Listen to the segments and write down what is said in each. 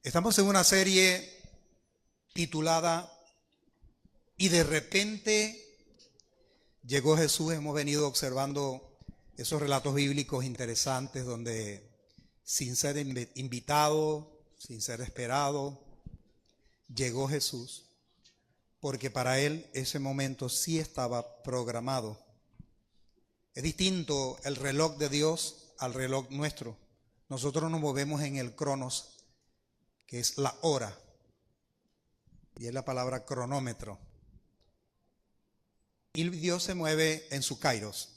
Estamos en una serie titulada "Y de repente llegó Jesús". Hemos venido observando esos relatos bíblicos interesantes donde, sin ser invitado, sin ser esperado, llegó Jesús, porque para él ese momento sí estaba programado. Es distinto el reloj de Dios al reloj nuestro. Nosotros nos movemos en el cronos, que es la hora, y es la palabra cronómetro. Y Dios se mueve en su kairos.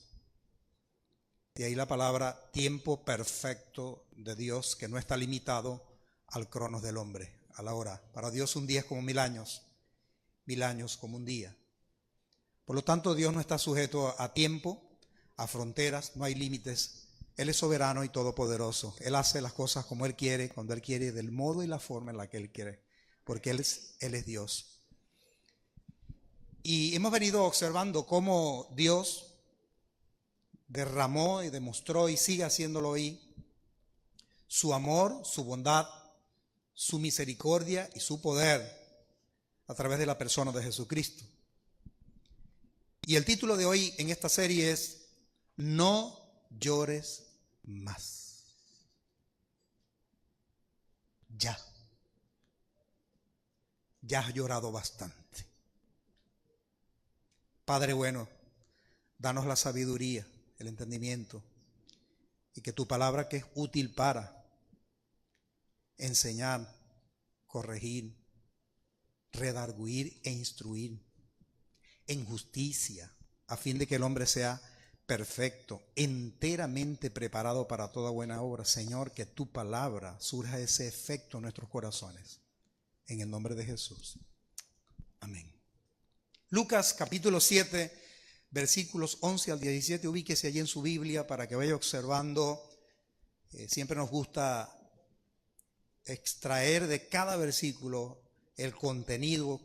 De ahí la palabra tiempo perfecto de Dios, que no está limitado al cronos del hombre, a la hora. Para Dios un día es como 1000 años como un día. Por lo tanto, Dios no está sujeto a tiempo, a fronteras, no hay límites. Él es soberano y todopoderoso. Él hace las cosas como Él quiere, cuando Él quiere, del modo y la forma en la que Él quiere, porque Él es Dios. Y hemos venido observando cómo Dios derramó y demostró, y sigue haciéndolo hoy, su amor, su bondad, su misericordia y su poder a través de la persona de Jesucristo. Y el título de hoy en esta serie es "No llores más". Ya has llorado bastante. Padre bueno, danos la sabiduría, el entendimiento, y que tu palabra, que es útil para enseñar, corregir, redarguir e instruir en justicia, a fin de que el hombre sea perfecto, enteramente preparado para toda buena obra. Señor, que tu palabra surja ese efecto en nuestros corazones. En el nombre de Jesús. Amén. Lucas capítulo 7, versículos 11 al 17. Ubíquese allí en su Biblia para que vaya observando. Siempre nos gusta extraer de cada versículo el contenido,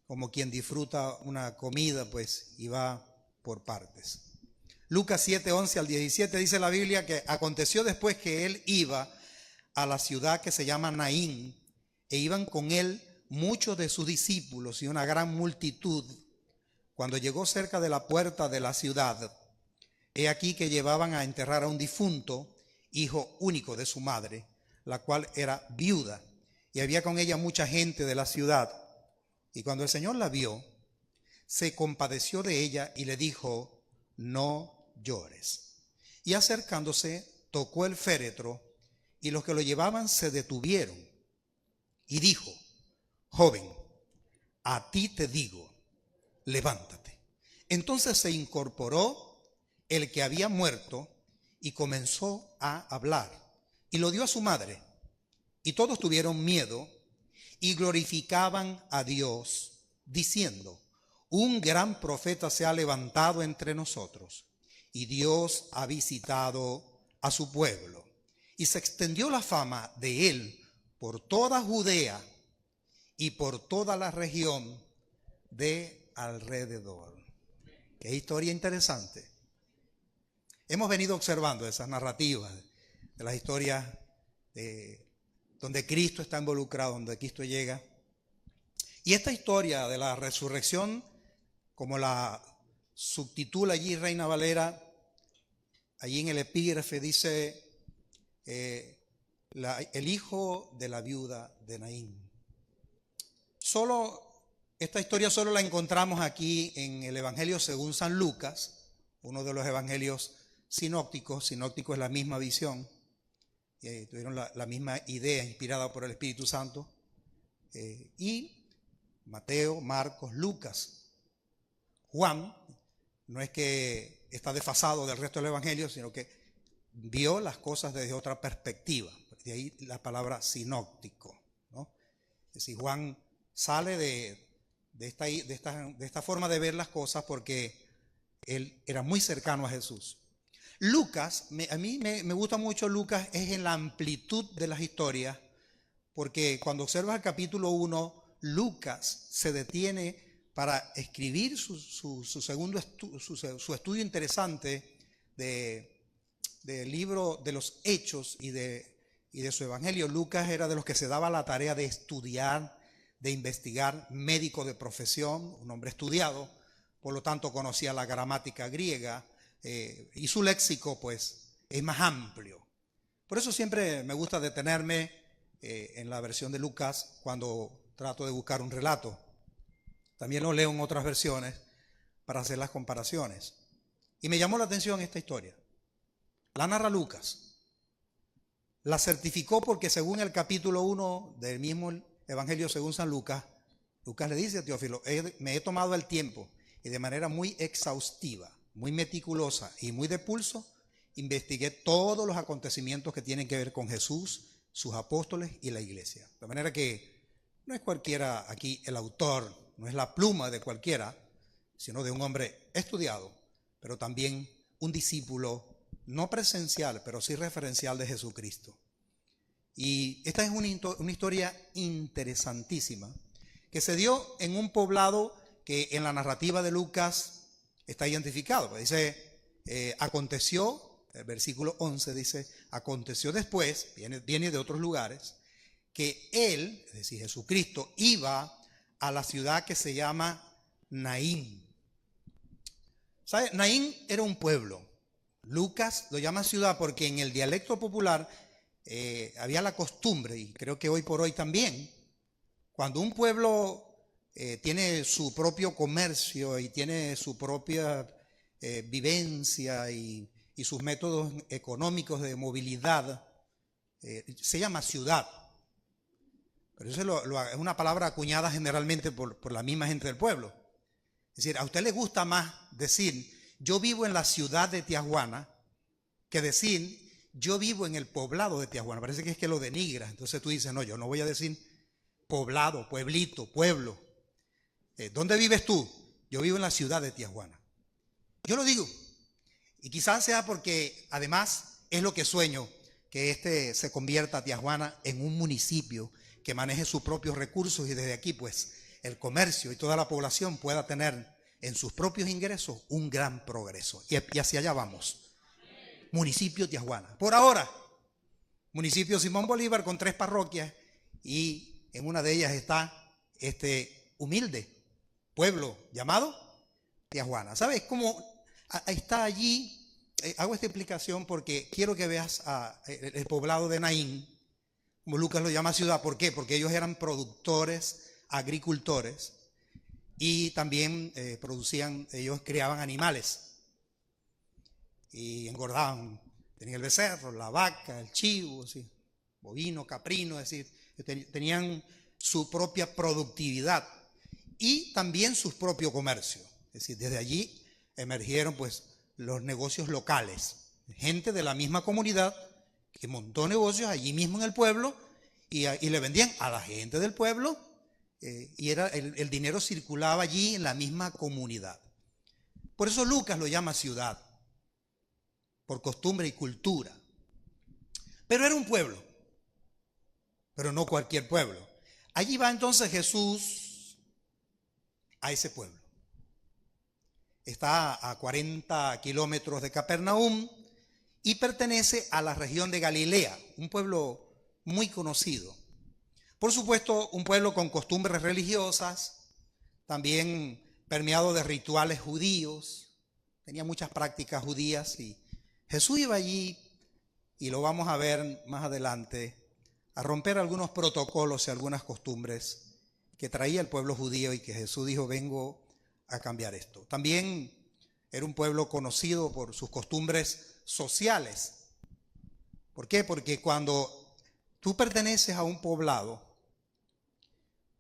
como quien disfruta una comida, pues, y va por partes. Lucas 7, 11 al 17 dice la Biblia que aconteció después que él iba a la ciudad que se llama Naín, e iban con él muchos de sus discípulos y una gran multitud. Cuando llegó cerca de la puerta de la ciudad, he aquí que llevaban a enterrar a un difunto, hijo único de su madre, la cual era viuda, y había con ella mucha gente de la ciudad. Y cuando el Señor la vio, se compadeció de ella y le dijo: no llores. Y acercándose, tocó el féretro, y los que lo llevaban se detuvieron. Y dijo: joven, a ti te digo, levántate. Entonces se incorporó el que había muerto y comenzó a hablar, y lo dio a su madre. Y todos tuvieron miedo y glorificaban a Dios, diciendo: un gran profeta se ha levantado entre nosotros, y Dios ha visitado a su pueblo. Y se extendió la fama de él por toda Judea y por toda la región de alrededor. Qué historia interesante. Hemos venido observando esas narrativas de las historias donde Cristo está involucrado, donde Cristo llega. Y esta historia de la resurrección, como la subtitula allí Reina Valera, allí en el epígrafe dice el hijo de la viuda de Naín. Esta historia solo la encontramos aquí en el Evangelio según San Lucas, uno de los evangelios sinópticos. Sinóptico es la misma visión, tuvieron la misma idea inspirada por el Espíritu Santo. Y Mateo, Marcos, Lucas. Juan no es que está desfasado del resto del evangelio, sino que vio las cosas desde otra perspectiva. De ahí la palabra sinóptico, ¿no? Es decir, Juan sale de esta forma de ver las cosas porque él era muy cercano a Jesús. Lucas, a mí me gusta mucho Lucas, es en la amplitud de las historias, porque cuando observas el capítulo 1, Lucas se detiene para escribir su estudio interesante del libro de los Hechos y de y de su evangelio. Lucas era de los que se daba la tarea de estudiar, de investigar, médico de profesión, un hombre estudiado, por lo tanto conocía la gramática griega, y su léxico pues es más amplio. Por eso siempre me gusta detenerme en la versión de Lucas cuando trato de buscar un relato. También lo leo en otras versiones para hacer las comparaciones. Y me llamó la atención esta historia. La narra Lucas. La certificó porque según el capítulo 1 del mismo Evangelio según San Lucas, Lucas le dice a Teófilo, me he tomado el tiempo y de manera muy exhaustiva, muy meticulosa y muy de pulso, investigué todos los acontecimientos que tienen que ver con Jesús, sus apóstoles y la iglesia. De manera que no es cualquiera aquí el autor, no es la pluma de cualquiera, sino de un hombre estudiado, pero también un discípulo no presencial, pero sí referencial de Jesucristo. Y esta es una historia interesantísima que se dio en un poblado que en la narrativa de Lucas está identificado. Pues dice, aconteció, el versículo 11 dice, aconteció después, viene de otros lugares, que él, es decir, Jesucristo, iba a la ciudad que se llama Naín. ¿Sabe? Naín era un pueblo. Lucas lo llama ciudad porque en el dialecto popular había la costumbre, y creo que hoy por hoy también, cuando un pueblo tiene su propio comercio y tiene su propia vivencia y sus métodos económicos de movilidad, se llama ciudad. Pero eso es una palabra acuñada generalmente por la misma gente del pueblo. Es decir, a usted le gusta más decir, yo vivo en la ciudad de Tijuana, que decir, yo vivo en el poblado de Tijuana. Parece que es que lo denigra. Entonces tú dices, no, yo no voy a decir poblado, pueblito, pueblo. ¿Dónde vives tú? Yo vivo en la ciudad de Tijuana. Yo lo digo. Y quizás sea porque además es lo que sueño, que se convierta Tijuana en un municipio que maneje sus propios recursos y desde aquí pues el comercio y toda la población pueda tener en sus propios ingresos un gran progreso. Y hacia allá vamos. Municipio Tijuana. Por ahora, municipio Simón Bolívar con 3 parroquias y en una de ellas está este humilde pueblo llamado Tijuana. ¿Sabes cómo está allí? Hago esta explicación porque quiero que veas el poblado de Naín, como Lucas lo llama ciudad. ¿Por qué? Porque ellos eran productores, agricultores y también ellos criaban animales y engordaban. Tenían el becerro, la vaca, el chivo, ¿sí? Bovino, caprino, es decir, tenían su propia productividad y también su propio comercio. Es decir, desde allí emergieron pues los negocios locales, gente de la misma comunidad que montó negocios allí mismo en el pueblo y le vendían a la gente del pueblo y el dinero circulaba allí en la misma comunidad. Por eso Lucas lo llama ciudad, por costumbre y cultura. Pero era un pueblo, pero no cualquier pueblo. Allí va entonces Jesús a ese pueblo. Está a 40 kilómetros de Capernaum y pertenece a la región de Galilea, un pueblo muy conocido. Por supuesto, un pueblo con costumbres religiosas, también permeado de rituales judíos, tenía muchas prácticas judías y Jesús iba allí, y lo vamos a ver más adelante, a romper algunos protocolos y algunas costumbres que traía el pueblo judío y que Jesús dijo, vengo a cambiar esto. También era un pueblo conocido por sus costumbres sociales. ¿Por qué? Porque cuando tú perteneces a un poblado,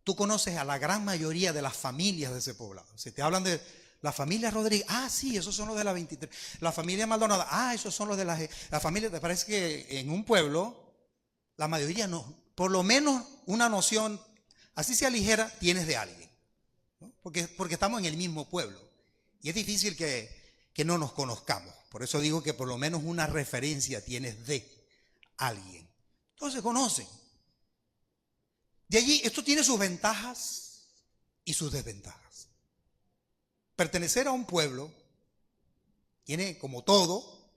tú conoces a la gran mayoría de las familias de ese poblado. Si te hablan de la familia Rodríguez, sí, esos son los de la 23. La familia Maldonado, esos son los de la familia. ¿Te parece que en un pueblo, la mayoría no, por lo menos una noción, así sea ligera, tienes de alguien? ¿No? Porque estamos en el mismo pueblo. Y es difícil que no nos conozcamos. Por eso digo que por lo menos una referencia tienes de alguien. Entonces se conocen. De allí, esto tiene sus ventajas y sus desventajas. Pertenecer a un pueblo tiene, como todo,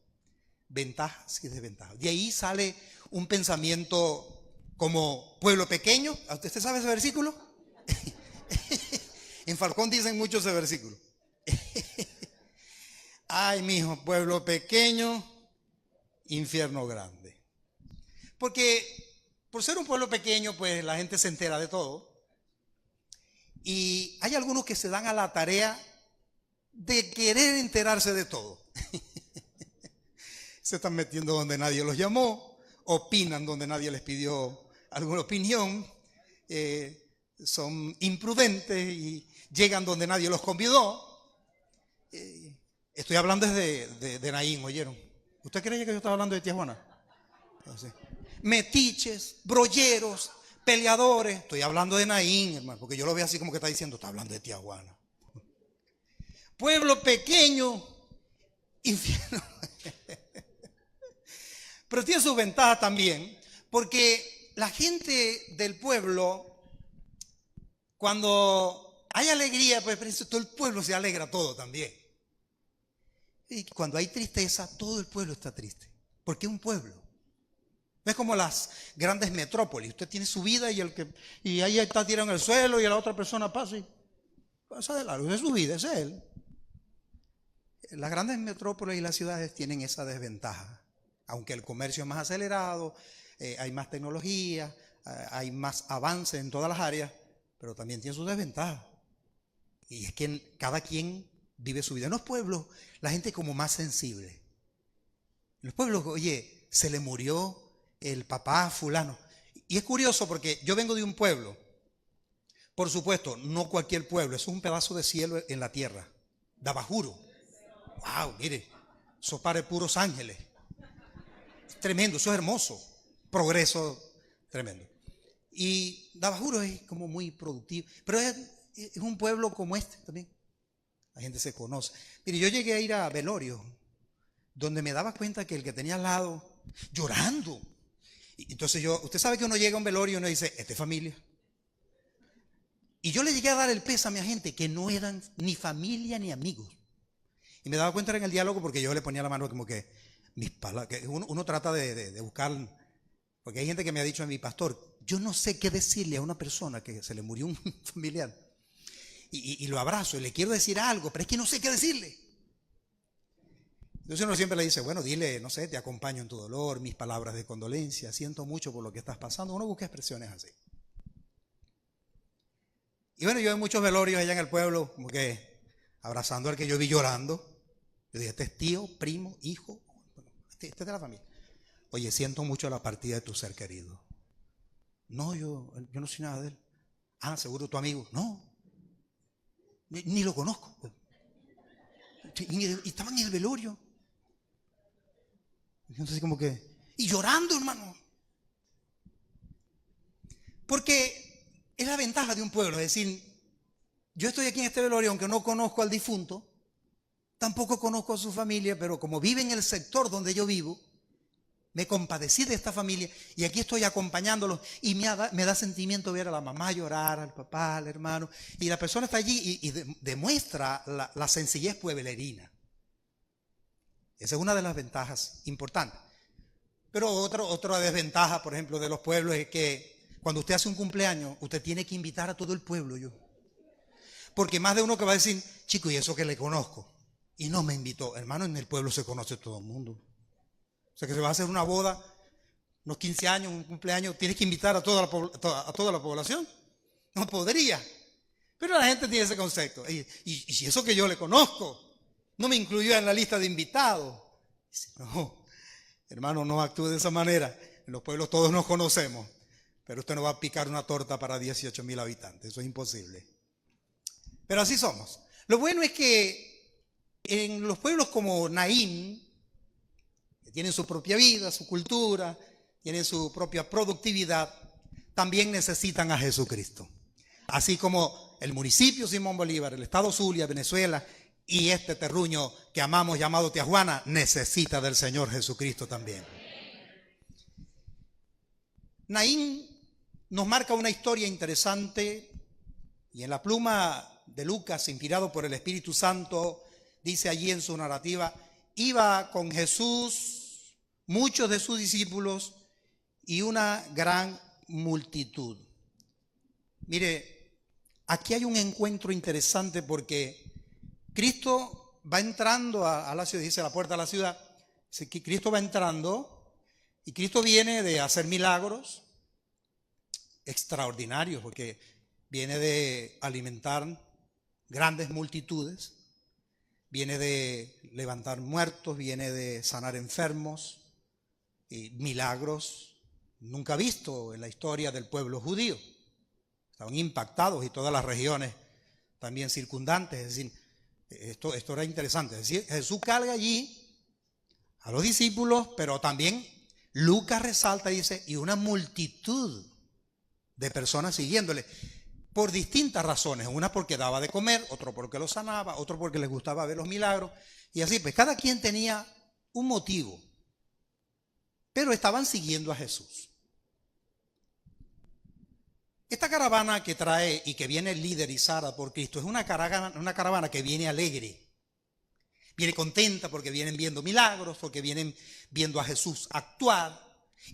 ventajas y desventajas. De ahí sale un pensamiento como pueblo pequeño. ¿Usted sabe ese versículo? En Falcón dicen mucho ese versículo. Ay, mijo, pueblo pequeño, infierno grande. Porque por ser un pueblo pequeño, pues la gente se entera de todo. Y hay algunos que se dan a la tarea de querer enterarse de todo. Se están metiendo donde nadie los llamó, opinan donde nadie les pidió alguna opinión, son imprudentes y llegan donde nadie los convidó. Estoy hablando de Naín, ¿oyeron? ¿Usted creía que yo estaba hablando de Tijuana? Entonces, metiches, brolleros, peleadores. Estoy hablando de Naín, hermano, porque yo lo veo así como que está diciendo, está hablando de Tijuana. Pueblo pequeño, infierno. Pero tiene sus ventajas también, porque la gente del pueblo, cuando hay alegría, pues todo el pueblo se alegra todo también. Y cuando hay tristeza, todo el pueblo está triste, porque es un pueblo. No es como las grandes metrópolis. Usted tiene su vida y ahí está tirado en el suelo y la otra persona pasa y pasa de largo. Es su vida, ese es él. Las grandes metrópolis y las ciudades tienen esa desventaja. Aunque el comercio es más acelerado, hay más tecnología, hay más avance en todas las áreas, pero también tiene sus desventajas. Y es que cada quien vive su vida. En los pueblos, la gente es como más sensible. En los pueblos, oye, se le murió el papá fulano. Y es curioso porque yo vengo de un pueblo. Por supuesto, no cualquier pueblo, eso es un pedazo de cielo en la tierra. Dabajuro. Wow, mire, eso parece puros ángeles. Es tremendo, eso es hermoso. Progreso tremendo. Y Dabajuro es como muy productivo. Pero es un pueblo como este también. La gente se conoce. Mire, yo llegué a ir a velorio, donde me daba cuenta que el que tenía al lado, llorando. Y entonces usted sabe que uno llega a un velorio y uno dice, ¿esta es familia? Y yo le llegué a dar el pésame a gente que no eran ni familia ni amigos. Y me daba cuenta en el diálogo porque yo le ponía la mano como que mis palabras, que uno trata de buscar, porque hay gente que me ha dicho a mi pastor, yo no sé qué decirle a una persona que se le murió un familiar. Y lo abrazo y le quiero decir algo, pero es que no sé qué decirle. Entonces uno siempre le dice, bueno, dile, no sé, te acompaño en tu dolor, mis palabras de condolencia, siento mucho por lo que estás pasando. Uno busca expresiones así. Y bueno, yo en muchos velorios allá en el pueblo, como que abrazando al que yo vi llorando. Yo dije, este es tío, primo, hijo, este es de la familia. Oye, siento mucho la partida de tu ser querido. No, yo no sé nada de él. Ah, seguro tu amigo. No, ni lo conozco. Y estaban en el velorio. Entonces como que, y llorando, hermano. Porque es la ventaja de un pueblo, es decir, yo estoy aquí en este velorio, aunque no conozco al difunto, tampoco conozco a su familia, pero como vive en el sector donde yo vivo, me compadecí de esta familia y aquí estoy acompañándolos y me da sentimiento ver a la mamá llorar, al papá, al hermano, y la persona está allí y demuestra la sencillez pueblerina. Esa es una de las ventajas importantes. Pero otra desventaja, por ejemplo, de los pueblos es que cuando usted hace un cumpleaños, usted tiene que invitar a todo el pueblo. Porque más de uno que va a decir, chico, y eso que le conozco, y no me invitó. Hermano, en el pueblo se conoce todo el mundo. O sea que se va a hacer una boda, unos 15 años, un cumpleaños, tienes que invitar a toda la población. No podría. Pero la gente tiene ese concepto. Y si eso que yo le conozco no me incluyó en la lista de invitados. No, hermano, no actúe de esa manera. En los pueblos todos nos conocemos. Pero usted no va a picar una torta para 18,000 habitantes. Eso es imposible. Pero así somos. Lo bueno es que en los pueblos como Naín, que tienen su propia vida, su cultura, tienen su propia productividad, también necesitan a Jesucristo. Así como el municipio Simón Bolívar, el estado Zulia, Venezuela y este terruño que amamos llamado Tijuana necesita del Señor Jesucristo también. Naín nos marca una historia interesante y en la pluma de Lucas, inspirado por el Espíritu Santo, dice allí en su narrativa, iba con Jesús muchos de sus discípulos y una gran multitud. Mire, aquí hay un encuentro interesante porque Cristo va entrando a la ciudad, dice la puerta de la ciudad, dice que Cristo va entrando y Cristo viene de hacer milagros extraordinarios porque viene de alimentar grandes multitudes, viene de levantar muertos, viene de sanar enfermos, y milagros nunca vistos en la historia del pueblo judío. Estaban impactados y todas las regiones también circundantes. Es decir, esto era interesante. Es decir, Jesús carga allí a los discípulos, pero también Lucas resalta y dice, y una multitud de personas siguiéndole por distintas razones. Una porque daba de comer, otro porque lo sanaba, otro porque les gustaba ver los milagros. Y así, pues cada quien tenía un motivo, pero estaban siguiendo a Jesús. Esta caravana que trae y que viene liderizada por Cristo es una caravana que viene alegre, viene contenta porque vienen viendo milagros, porque vienen viendo a Jesús actuar.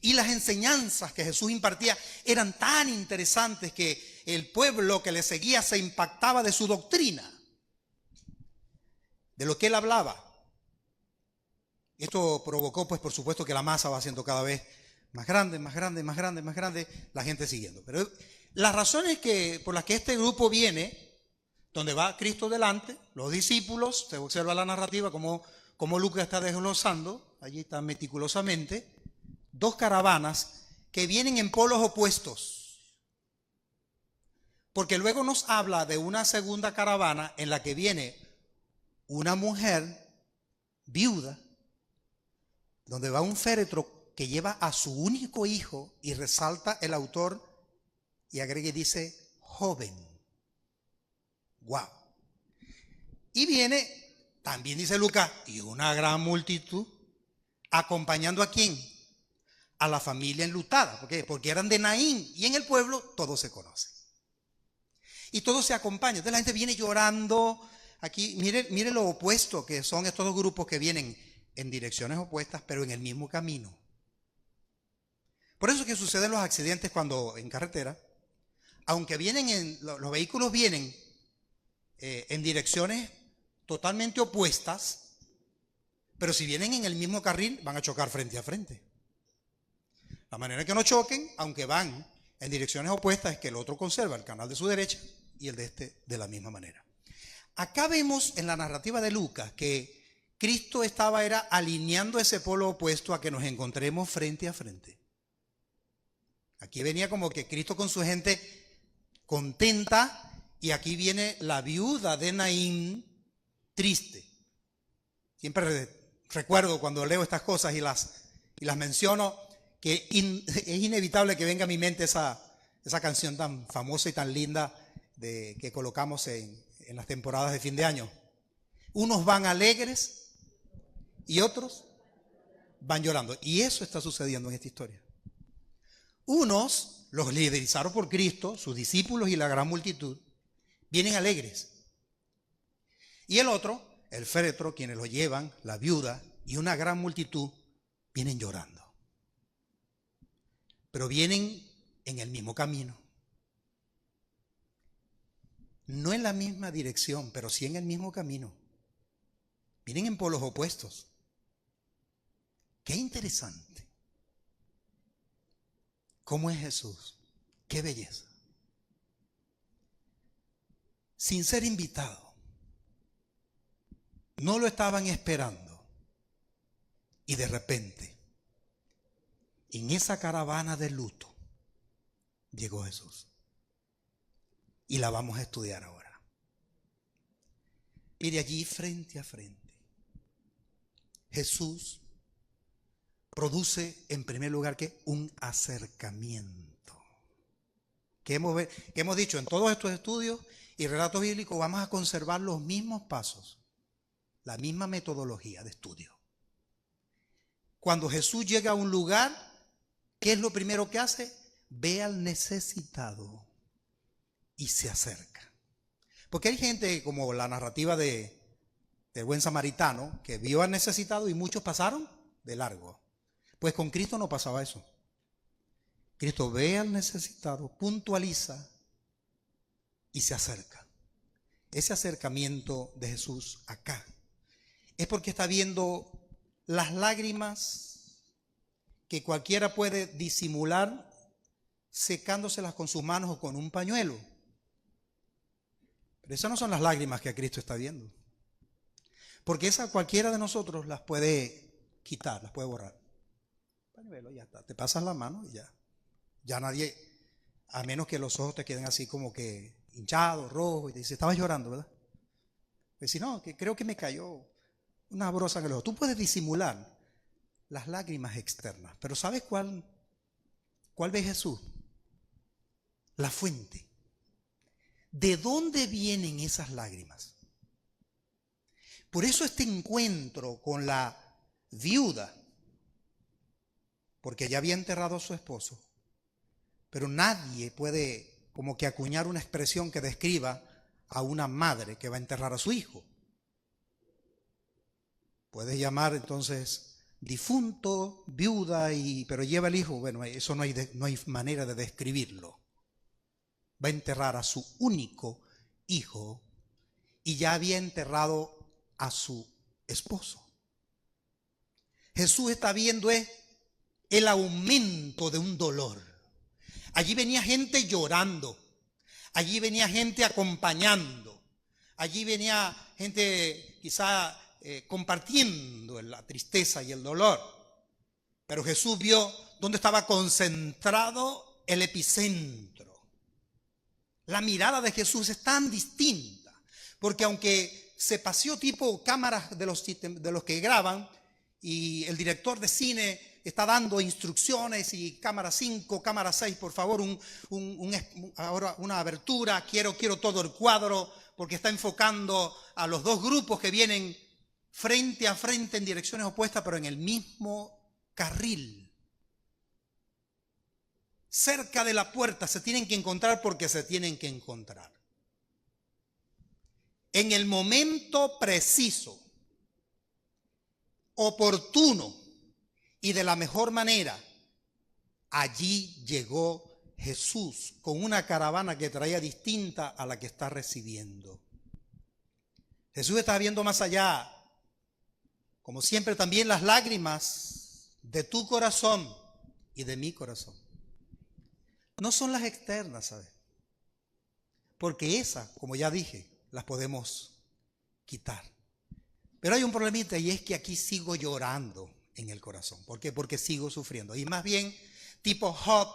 Y las enseñanzas que Jesús impartía eran tan interesantes que el pueblo que le seguía se impactaba de su doctrina, de lo que él hablaba. Esto provocó, pues por supuesto, que la masa va siendo cada vez más grande, más grande, más grande, más grande, la gente siguiendo. Pero las razones por las que este grupo viene, donde va Cristo delante, los discípulos, se observa la narrativa como Lucas está desglosando, allí está meticulosamente, dos caravanas que vienen en polos opuestos. Porque luego nos habla de una segunda caravana en la que viene una mujer viuda, donde va un féretro que lleva a su único hijo y resalta el autor y agrega y dice joven. Wow. Y viene, también dice Lucas, y una gran multitud acompañando ¿a quién? A la familia enlutada. ¿Por qué? Porque eran de Naín y en el pueblo todos se conocen. Y todos se acompañan. Entonces la gente viene llorando. Aquí, mire lo opuesto que son estos dos grupos que vienen en direcciones opuestas, pero en el mismo camino. Por eso es que suceden los accidentes cuando en carretera, aunque los vehículos vienen en direcciones totalmente opuestas, pero si vienen en el mismo carril van a chocar frente a frente. La manera que no choquen, aunque van en direcciones opuestas, es que el otro conserva el canal de su derecha y el de este de la misma manera. Acá vemos en la narrativa de Lucas que Cristo era alineando ese polo opuesto a que nos encontremos frente a frente. Aquí venía como que Cristo con su gente contenta y aquí viene la viuda de Naín triste. Siempre recuerdo cuando leo estas cosas y las menciono que es inevitable que venga a mi mente esa canción tan famosa y tan linda que colocamos en las temporadas de fin de año. Unos van alegres y otros van llorando. Y eso está sucediendo en esta historia. Unos, los liderizados por Cristo, sus discípulos y la gran multitud, vienen alegres. Y el otro, el féretro, quienes lo llevan, la viuda y una gran multitud, vienen llorando. Pero vienen en el mismo camino. No en la misma dirección, pero sí en el mismo camino. Vienen en polos opuestos. Qué interesante. ¿Cómo es Jesús? Qué belleza. Sin ser invitado. No lo estaban esperando. Y de repente, en esa caravana de luto, llegó Jesús. Y la vamos a estudiar ahora. Mire allí frente a frente. Jesús produce en primer lugar que un acercamiento. Que hemos dicho en todos estos estudios y relatos bíblicos vamos a conservar los mismos pasos, la misma metodología de estudio. Cuando Jesús llega a un lugar, ¿qué es lo primero que hace? Ve al necesitado y se acerca. Porque hay gente como la narrativa del buen samaritano que vio al necesitado y muchos pasaron de largo. Pues con Cristo no pasaba eso. Cristo ve al necesitado, puntualiza y se acerca. Ese acercamiento de Jesús acá es porque está viendo las lágrimas que cualquiera puede disimular secándoselas con sus manos o con un pañuelo. Pero esas no son las lágrimas que Cristo está viendo. Porque esas cualquiera de nosotros las puede quitar, las puede borrar. Pañuelo, ya está. Te pasas la mano y ya. Ya nadie, a menos que los ojos te queden así como que hinchados, rojos, y te dice, estabas llorando, ¿verdad? Pues si no, que creo que me cayó una brosa en el ojo. Tú puedes disimular las lágrimas externas, pero ¿sabes cuál ve Jesús? La fuente. ¿De dónde vienen esas lágrimas? Por eso este encuentro con la viuda, porque ya había enterrado a su esposo, pero nadie puede como que acuñar una expresión que describa a una madre que va a enterrar a su hijo. Puedes llamar entonces difunto, viuda, pero lleva el hijo. Bueno, eso no hay manera de describirlo. Va a enterrar a su único hijo y ya había enterrado a su esposo. Jesús está viendo el aumento de un dolor. Allí venía gente llorando, allí venía gente acompañando, allí venía gente quizá compartiendo la tristeza y el dolor. Pero Jesús vio dónde estaba concentrado el epicentro. La mirada de Jesús es tan distinta, porque aunque se paseó tipo cámaras de los que graban, y el director de cine está dando instrucciones y cámara 5, cámara 6, por favor, ahora una abertura, quiero todo el cuadro, porque está enfocando a los dos grupos que vienen frente a frente en direcciones opuestas, pero en el mismo carril. Cerca de la puerta se tienen que encontrar porque se tienen que encontrar. En el momento preciso, oportuno y de la mejor manera, allí llegó Jesús con una caravana que traía distinta a la que está recibiendo. Jesús está viendo más allá, como siempre también las lágrimas de tu corazón y de mi corazón. No son las externas, ¿sabes? Porque esas, como ya dije, las podemos quitar. Pero hay un problemita y es que aquí sigo llorando en el corazón. ¿Por qué? Porque sigo sufriendo. Y más bien, tipo Job,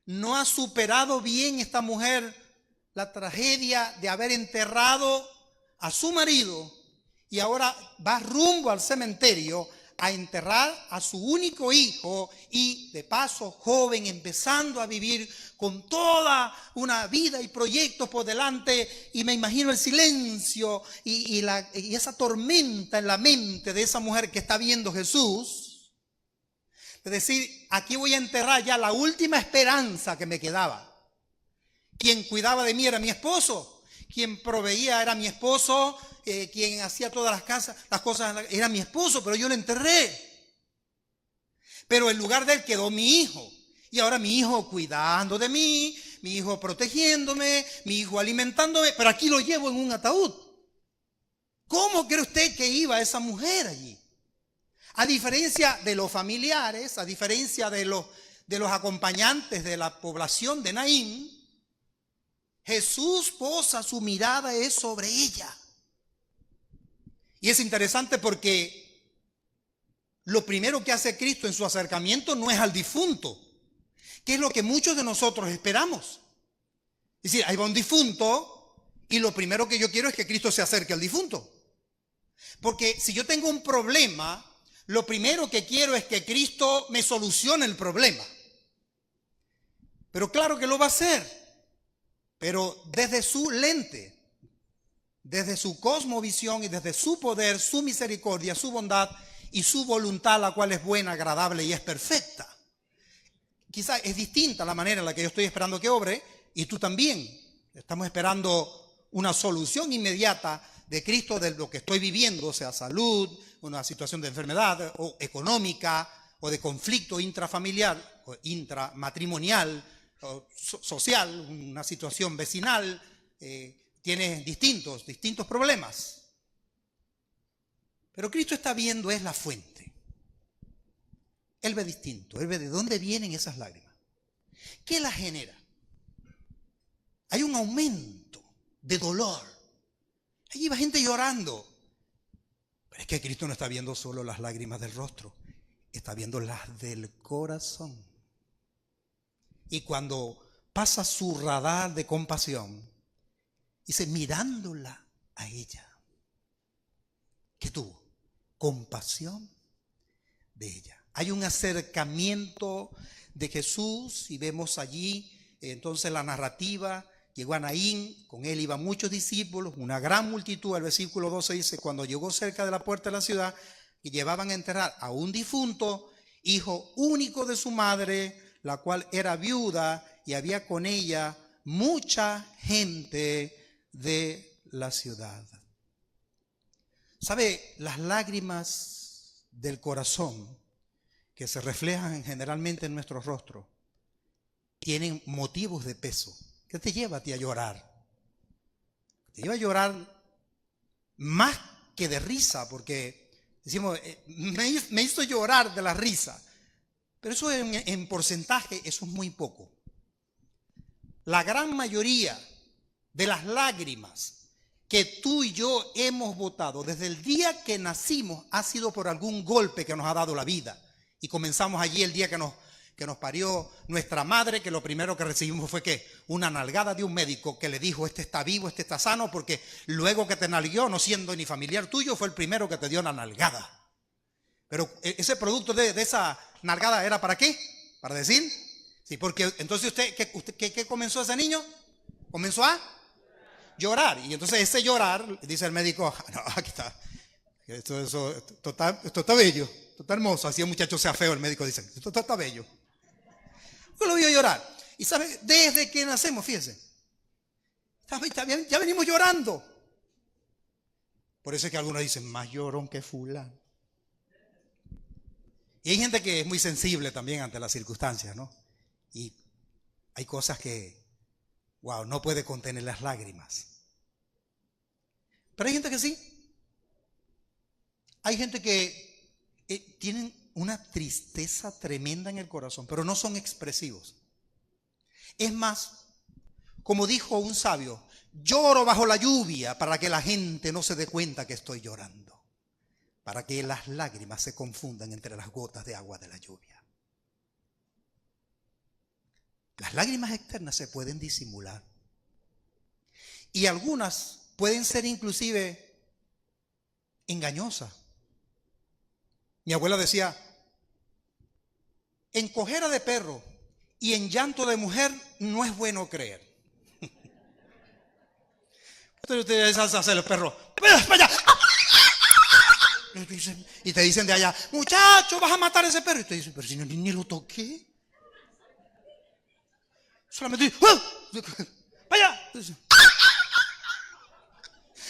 no ha superado bien esta mujer la tragedia de haber enterrado a su marido y ahora va rumbo al cementerio a enterrar a su único hijo y de paso joven, empezando a vivir con toda una vida y proyectos por delante, y me imagino el silencio y esa tormenta en la mente de esa mujer que está viendo Jesús, de decir, aquí voy a enterrar ya la última esperanza que me quedaba. Quien cuidaba de mí era mi esposo, quien proveía era mi esposo, quien hacía todas las cosas era mi esposo, pero yo lo enterré. Pero en lugar de él quedó mi hijo. Y ahora mi hijo cuidando de mí, mi hijo protegiéndome, mi hijo alimentándome, pero aquí lo llevo en un ataúd. ¿Cómo cree usted que iba esa mujer allí? A diferencia de los familiares, a diferencia de los acompañantes de la población de Naín, Jesús posa su mirada es sobre ella. Y es interesante porque lo primero que hace Cristo en su acercamiento no es al difunto, que es lo que muchos de nosotros esperamos. Es decir, ahí va un difunto y lo primero que yo quiero es que Cristo se acerque al difunto. Porque si yo tengo un problema, lo primero que quiero es que Cristo me solucione el problema. Pero claro que lo va a hacer, pero desde su lente, desde su cosmovisión y desde su poder, su misericordia, su bondad y su voluntad, la cual es buena, agradable y es perfecta. Quizá es distinta la manera en la que yo estoy esperando que obre, y tú también. Estamos esperando una solución inmediata de Cristo de lo que estoy viviendo, sea salud, una situación de enfermedad o económica o de conflicto intrafamiliar o intramatrimonial o social, una situación vecinal, tienes distintos problemas. Pero Cristo está viendo es la fuente. Él ve distinto, Él ve de dónde vienen esas lágrimas. ¿Qué las genera? Hay un aumento de dolor. Allí va gente llorando. Pero es que Cristo no está viendo solo las lágrimas del rostro, está viendo las del corazón. Y cuando pasa su radar de compasión, dice, mirándola a ella, ¿qué tuvo? Compasión de ella. Hay un acercamiento de Jesús y vemos allí entonces la narrativa. Llegó a Naín, con él iban muchos discípulos, una gran multitud. El versículo 12 dice, cuando llegó cerca de la puerta de la ciudad, que llevaban a enterrar a un difunto, hijo único de su madre, la cual era viuda, y había con ella mucha gente de la ciudad. ¿Sabe? Las lágrimas del corazón que se reflejan generalmente en nuestro rostro tienen motivos de peso. ¿Qué te lleva a ti a llorar? Te lleva a llorar más que de risa, porque decimos, me hizo llorar de la risa. Pero eso en porcentaje, eso es muy poco. La gran mayoría de las lágrimas que tú y yo hemos botado desde el día que nacimos ha sido por algún golpe que nos ha dado la vida. Y comenzamos allí el día que nos parió nuestra madre, que lo primero que recibimos fue ¿qué? Una nalgada de un médico que le dijo, este está vivo, este está sano, porque luego que te nalgueó, no siendo ni familiar tuyo, fue el primero que te dio la nalgada. Pero ese producto de esa nalgada ¿era para qué? ¿Para decir? Sí, porque entonces ¿qué comenzó ese niño? Comenzó a llorar. Y entonces ese llorar, dice el médico, no, aquí está, esto está bello, esto está hermoso. Así el muchacho sea feo, el médico dice, esto está bello. Yo lo vio llorar. Y sabe, desde que nacemos, fíjese, ya venimos llorando. Por eso es que algunos dicen, más llorón que fulano. Y hay gente que es muy sensible también ante las circunstancias, ¿no? Y hay cosas que, wow, no puede contener las lágrimas. Pero hay gente que sí. Hay gente que tienen una tristeza tremenda en el corazón, pero no son expresivos. Es más, como dijo un sabio, lloro bajo la lluvia para que la gente no se dé cuenta que estoy llorando, para que las lágrimas se confundan entre las gotas de agua de la lluvia. Las lágrimas externas se pueden disimular y algunas pueden ser inclusive engañosas. Mi abuela decía, en cojera de perro y en llanto de mujer no es bueno creer. Entonces ustedes hacen los perros, ¡para allá! Y te dicen de allá, muchacho, vas a matar a ese perro. Y te dicen, pero si ni lo toqué. Solamente, vaya.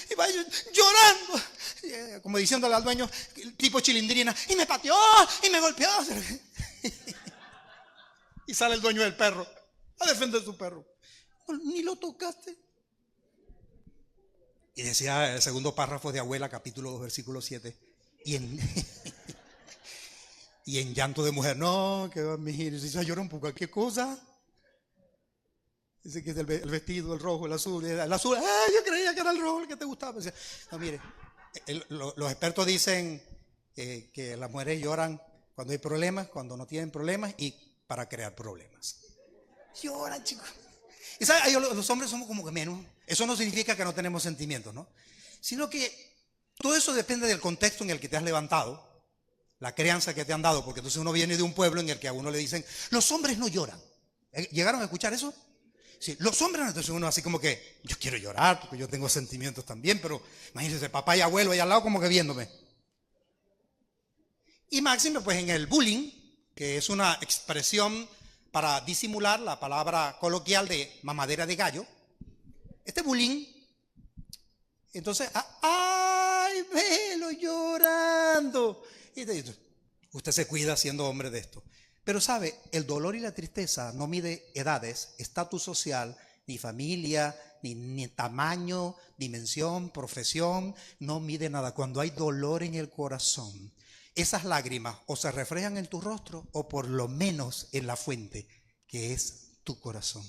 Y vaya llorando, como diciéndole al dueño, tipo chilindrina, y me pateó, y me golpeó. Y sale el dueño del perro a defender a su perro. Ni lo tocaste. Y decía el segundo párrafo de Abuela, capítulo 2, versículo 7. Y en llanto de mujer, no, que va a mí, si se lloran por cualquier cosa. Dice que es el vestido, el rojo, el azul, yo creía que era el rojo el que te gustaba. No, mire, los expertos dicen que las mujeres lloran cuando hay problemas, cuando no tienen problemas y para crear problemas. Lloran, chicos. Y ¿sabes? Los hombres somos como que menos. Eso no significa que no tenemos sentimientos, ¿no? Sino que todo eso depende del contexto en el que te has levantado, la crianza que te han dado, porque entonces uno viene de un pueblo en el que a uno le dicen, los hombres no lloran. ¿Llegaron a escuchar eso? Sí, los hombres, entonces uno así como que, yo quiero llorar porque yo tengo sentimientos también, pero imagínense, papá y abuelo ahí al lado como que viéndome. Y máximo pues en el bullying, que es una expresión para disimular la palabra coloquial de mamadera de gallo. Este bullying, entonces, ¡ay, velo llorando! Y te dice, Usted se cuida siendo hombre de esto. Pero sabe, el dolor y la tristeza no mide edades, estatus social, ni familia, ni tamaño, dimensión, profesión, no mide nada. Cuando hay dolor en el corazón, esas lágrimas o se reflejan en tu rostro o por lo menos en la fuente, que es tu corazón.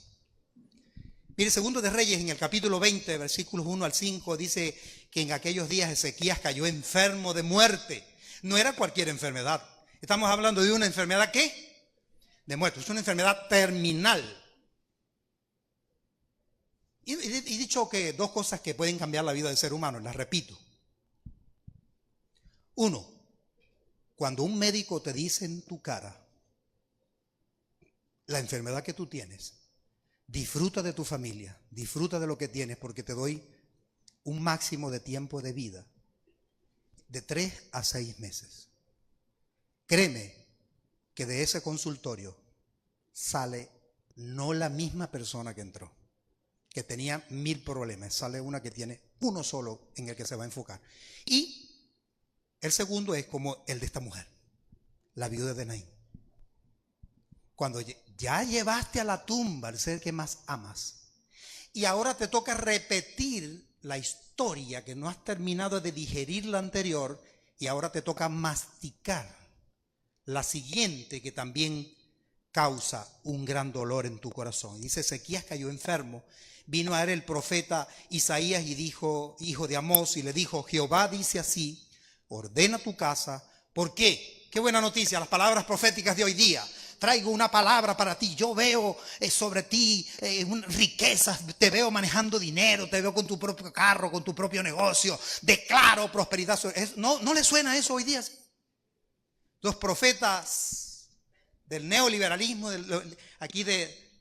Mire, Segundo de Reyes, en el capítulo 20, versículos 1 al 5, dice que en aquellos días Ezequías cayó enfermo de muerte. No era cualquier enfermedad. Estamos hablando de una enfermedad, ¿qué? De muerte. Es una enfermedad terminal. Y he dicho que dos cosas que pueden cambiar la vida del ser humano, las repito. Uno, cuando un médico te dice en tu cara la enfermedad que tú tienes, disfruta de tu familia, disfruta de lo que tienes, porque te doy un máximo de tiempo de vida de 3 a 6 meses. Créeme que de ese consultorio sale no la misma persona que entró, que tenía 1000 problemas, sale una que tiene uno solo en el que se va a enfocar. Y el segundo es como el de esta mujer, la viuda de Naín. Cuando ya llevaste a la tumba al ser que más amas y ahora te toca repetir la historia que no has terminado de digerir la anterior y ahora te toca masticar la siguiente que también causa un gran dolor en tu corazón. Dice, Ezequías cayó enfermo, vino a él el profeta Isaías y dijo, hijo de Amós, y le dijo, Jehová dice así, ordena tu casa. ¿Por qué? Qué buena noticia, las palabras proféticas de hoy día. Traigo una palabra para ti, yo veo sobre ti riquezas, te veo manejando dinero, te veo con tu propio carro, con tu propio negocio, declaro prosperidad. ¿No le suena eso hoy día? Los profetas del neoliberalismo, aquí de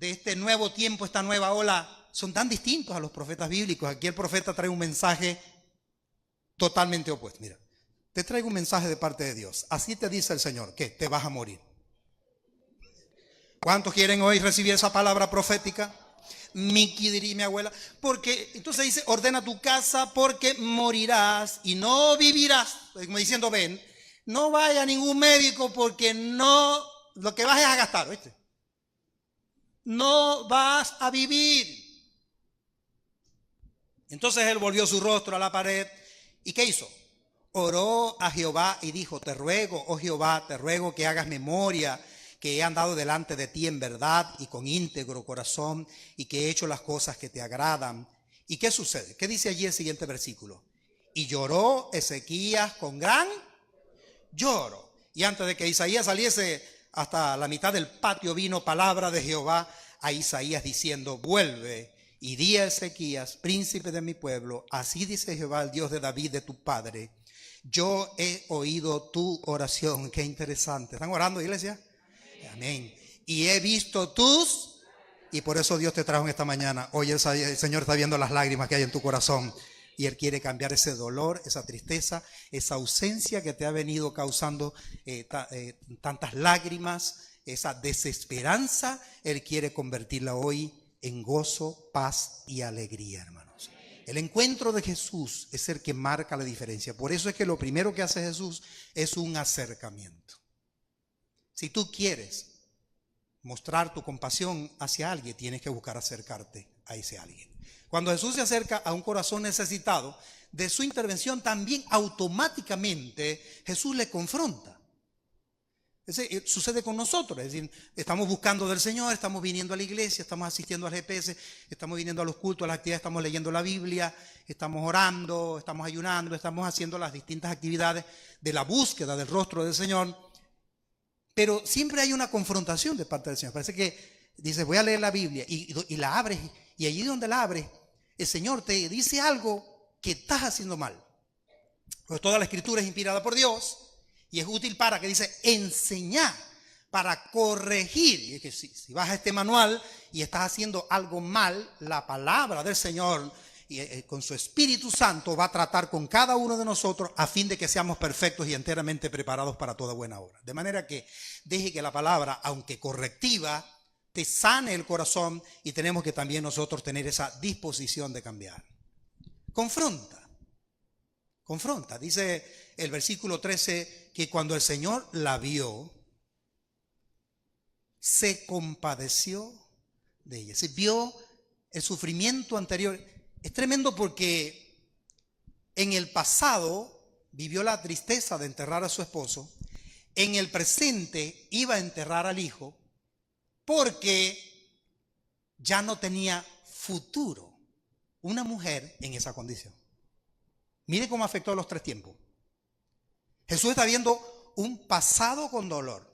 este nuevo tiempo, esta nueva ola, son tan distintos a los profetas bíblicos. Aquí el profeta trae un mensaje totalmente opuesto. Mira, te traigo un mensaje de parte de Dios. Así te dice el Señor, que te vas a morir. ¿Cuántos quieren hoy recibir esa palabra profética? Miki, diría mi abuela. Porque entonces dice, ordena tu casa porque morirás y no vivirás. Como diciendo, ven, no vaya a ningún médico porque no, lo que vas es a gastar, ¿viste? No vas a vivir. Entonces él volvió su rostro a la pared. ¿Y qué hizo? Oró a Jehová y dijo, te ruego, oh Jehová, te ruego que hagas memoria que he andado delante de ti en verdad y con íntegro corazón y que he hecho las cosas que te agradan. ¿Y qué sucede? ¿Qué dice allí el siguiente versículo? Y lloró Ezequías con gran lloro. Y antes de que Isaías saliese hasta la mitad del patio vino palabra de Jehová a Isaías diciendo, vuelve y di a Ezequías, príncipe de mi pueblo, así dice Jehová, el Dios de David, de tu padre, yo he oído tu oración. Qué interesante. ¿Están orando, iglesia? Amén. Y he visto tus, y por eso Dios te trajo en esta mañana. Hoy el Señor está viendo las lágrimas que hay en tu corazón y Él quiere cambiar ese dolor, esa tristeza, esa ausencia que te ha venido causando tantas lágrimas, esa desesperanza. Él quiere convertirla hoy en gozo, paz y alegría, hermanos. El encuentro de Jesús es el que marca la diferencia. Por eso es que lo primero que hace Jesús es un acercamiento. Si tú quieres mostrar tu compasión hacia alguien, tienes que buscar acercarte a ese alguien. Cuando Jesús se acerca a un corazón necesitado, de su intervención también automáticamente Jesús le confronta. Sucede con nosotros, es decir, estamos buscando del Señor, estamos viniendo a la iglesia, estamos asistiendo al GPS, estamos viniendo a los cultos, a las actividades, estamos leyendo la Biblia, estamos orando, estamos ayunando, estamos haciendo las distintas actividades de la búsqueda del rostro del Señor. Pero siempre hay una confrontación de parte del Señor. Parece que dices, voy a leer la Biblia y la abres, y allí donde la abres, el Señor te dice algo que estás haciendo mal. Pues toda la Escritura es inspirada por Dios y es útil para, que dice, enseñar, para corregir. Y es que si vas a este manual y estás haciendo algo mal, la palabra del Señor y con su Espíritu Santo va a tratar con cada uno de nosotros a fin de que seamos perfectos y enteramente preparados para toda buena obra. De manera que deje que la palabra, aunque correctiva, te sane el corazón, y tenemos que también nosotros tener esa disposición de cambiar. Confronta. confronta. Dice el versículo 13 que cuando el Señor la vio, se compadeció de ella. Se vio el sufrimiento anterior. Es tremendo porque en el pasado vivió la tristeza de enterrar a su esposo. En el presente iba a enterrar al hijo porque ya no tenía futuro una mujer en esa condición. Mire cómo afectó a los tres tiempos. Jesús está viendo un pasado con dolor,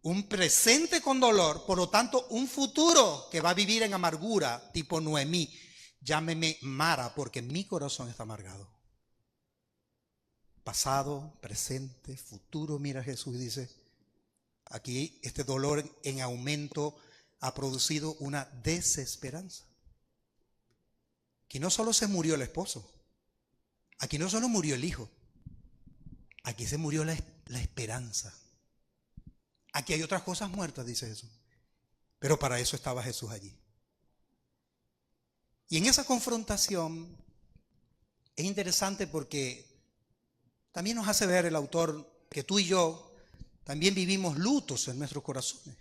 un presente con dolor, por lo tanto un futuro que va a vivir en amargura, tipo Noemí. Llámeme Mara porque mi corazón está amargado. Pasado, presente, futuro. Mira, Jesús dice, aquí este dolor en aumento ha producido una desesperanza. Aquí no solo se murió el esposo, aquí no solo murió el hijo, aquí se murió la esperanza. Aquí hay otras cosas muertas, dice Jesús, pero para eso estaba Jesús allí. Y en esa confrontación es interesante porque también nos hace ver el autor que tú y yo también vivimos lutos en nuestros corazones.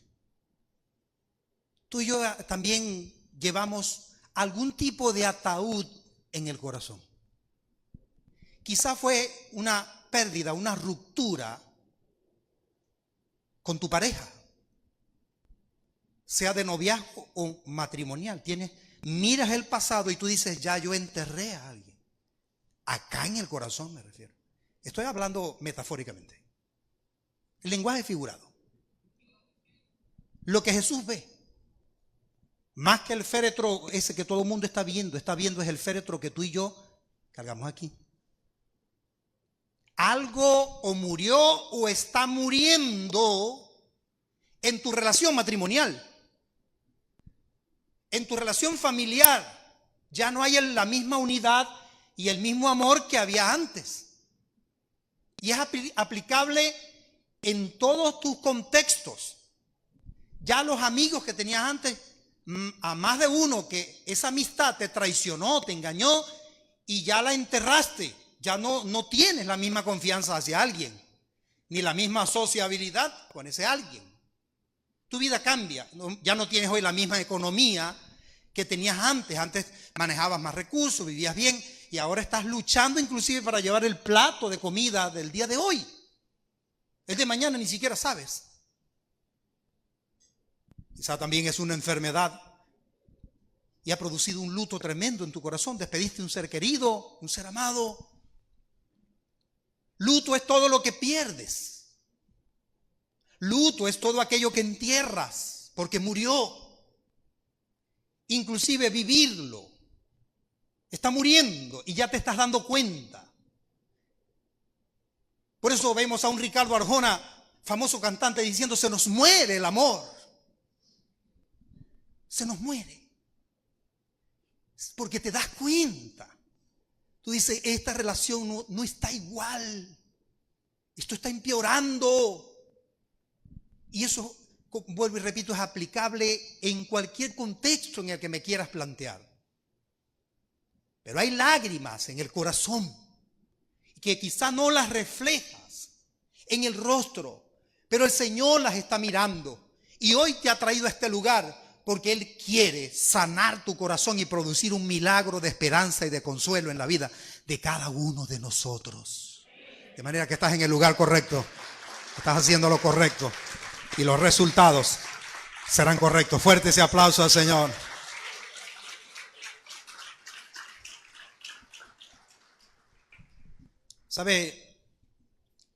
Tú y yo también llevamos algún tipo de ataúd en el corazón. Quizá fue una pérdida, una ruptura con tu pareja, sea de noviazgo o matrimonial. Miras el pasado y tú dices, ya yo enterré a alguien. Acá en el corazón me refiero. Estoy hablando metafóricamente. El lenguaje figurado. Lo que Jesús ve, más que el féretro ese que todo el mundo está viendo es el féretro que tú y yo cargamos aquí. Algo o murió o está muriendo en tu relación matrimonial, en tu relación familiar. Ya no hay la misma unidad y el mismo amor que había antes. Y es aplicable en todos tus contextos. Ya los amigos que tenías antes, a más de uno que esa amistad te traicionó, te engañó y ya la enterraste. Ya no tienes la misma confianza hacia alguien, ni la misma sociabilidad con ese alguien. Tu vida cambia. Ya no tienes hoy la misma economía que tenías antes. Antes manejabas más recursos, vivías bien, y ahora estás luchando inclusive para llevar el plato de comida del día de hoy. El de mañana ni siquiera sabes. Quizá también es una enfermedad y ha producido un luto tremendo en tu corazón. Despediste un ser querido, un ser amado. Luto es todo lo que pierdes. Luto es todo aquello que entierras porque murió. Inclusive vivirlo. Está muriendo y ya te estás dando cuenta. Por eso vemos a un Ricardo Arjona, famoso cantante, diciendo: se nos muere el amor. Se nos muere. Porque te das cuenta. Tú dices, esta relación no está igual. Esto está empeorando. Y eso, vuelvo y repito, es aplicable en cualquier contexto en el que me quieras plantear. Pero hay lágrimas en el corazón que quizá no las reflejas en el rostro, pero el Señor las está mirando. Y hoy te ha traído a este lugar porque Él quiere sanar tu corazón y producir un milagro de esperanza y de consuelo en la vida de cada uno de nosotros. De manera que estás en el lugar correcto, estás haciendo lo correcto y los resultados serán correctos. Fuerte ese aplauso al Señor. ¿Sabe?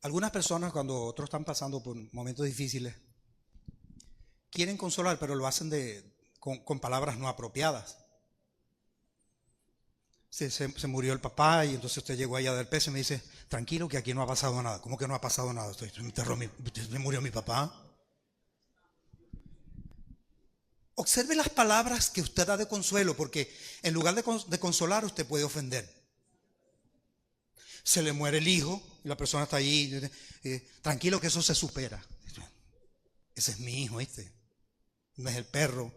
Algunas personas, cuando otros están pasando por momentos difíciles, quieren consolar, pero lo hacen con palabras no apropiadas. Se murió el papá y entonces usted llegó allá del peso y me dice: tranquilo, que aquí no ha pasado nada. ¿Cómo que no ha pasado nada? Me murió mi papá. Observe las palabras que usted da de consuelo, porque en lugar de consolar, usted puede ofender. Se le muere el hijo y la persona está ahí, tranquilo que eso se supera. Ese es mi hijo, ¿viste? No es el perro,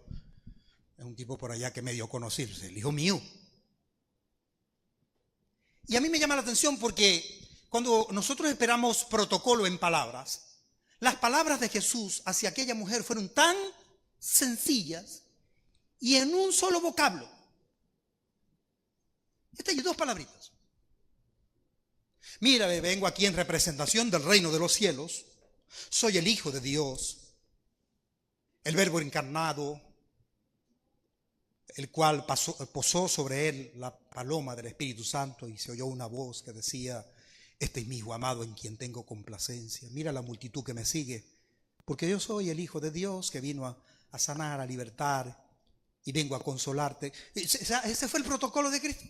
es un tipo por allá que me dio a conocer, es el hijo mío. Y a mí me llama la atención porque cuando nosotros esperamos protocolo en palabras, las palabras de Jesús hacia aquella mujer fueron tan sencillas y en un solo vocablo. Estas hay dos palabritas. Mira, vengo aquí en representación del reino de los cielos. Soy el Hijo de Dios, el Verbo encarnado, el cual posó sobre él la paloma del Espíritu Santo y se oyó una voz que decía: este es mi Hijo amado en quien tengo complacencia. Mira la multitud que me sigue, porque yo soy el Hijo de Dios que vino a sanar, a libertar, y vengo a consolarte. Ese fue el protocolo de Cristo.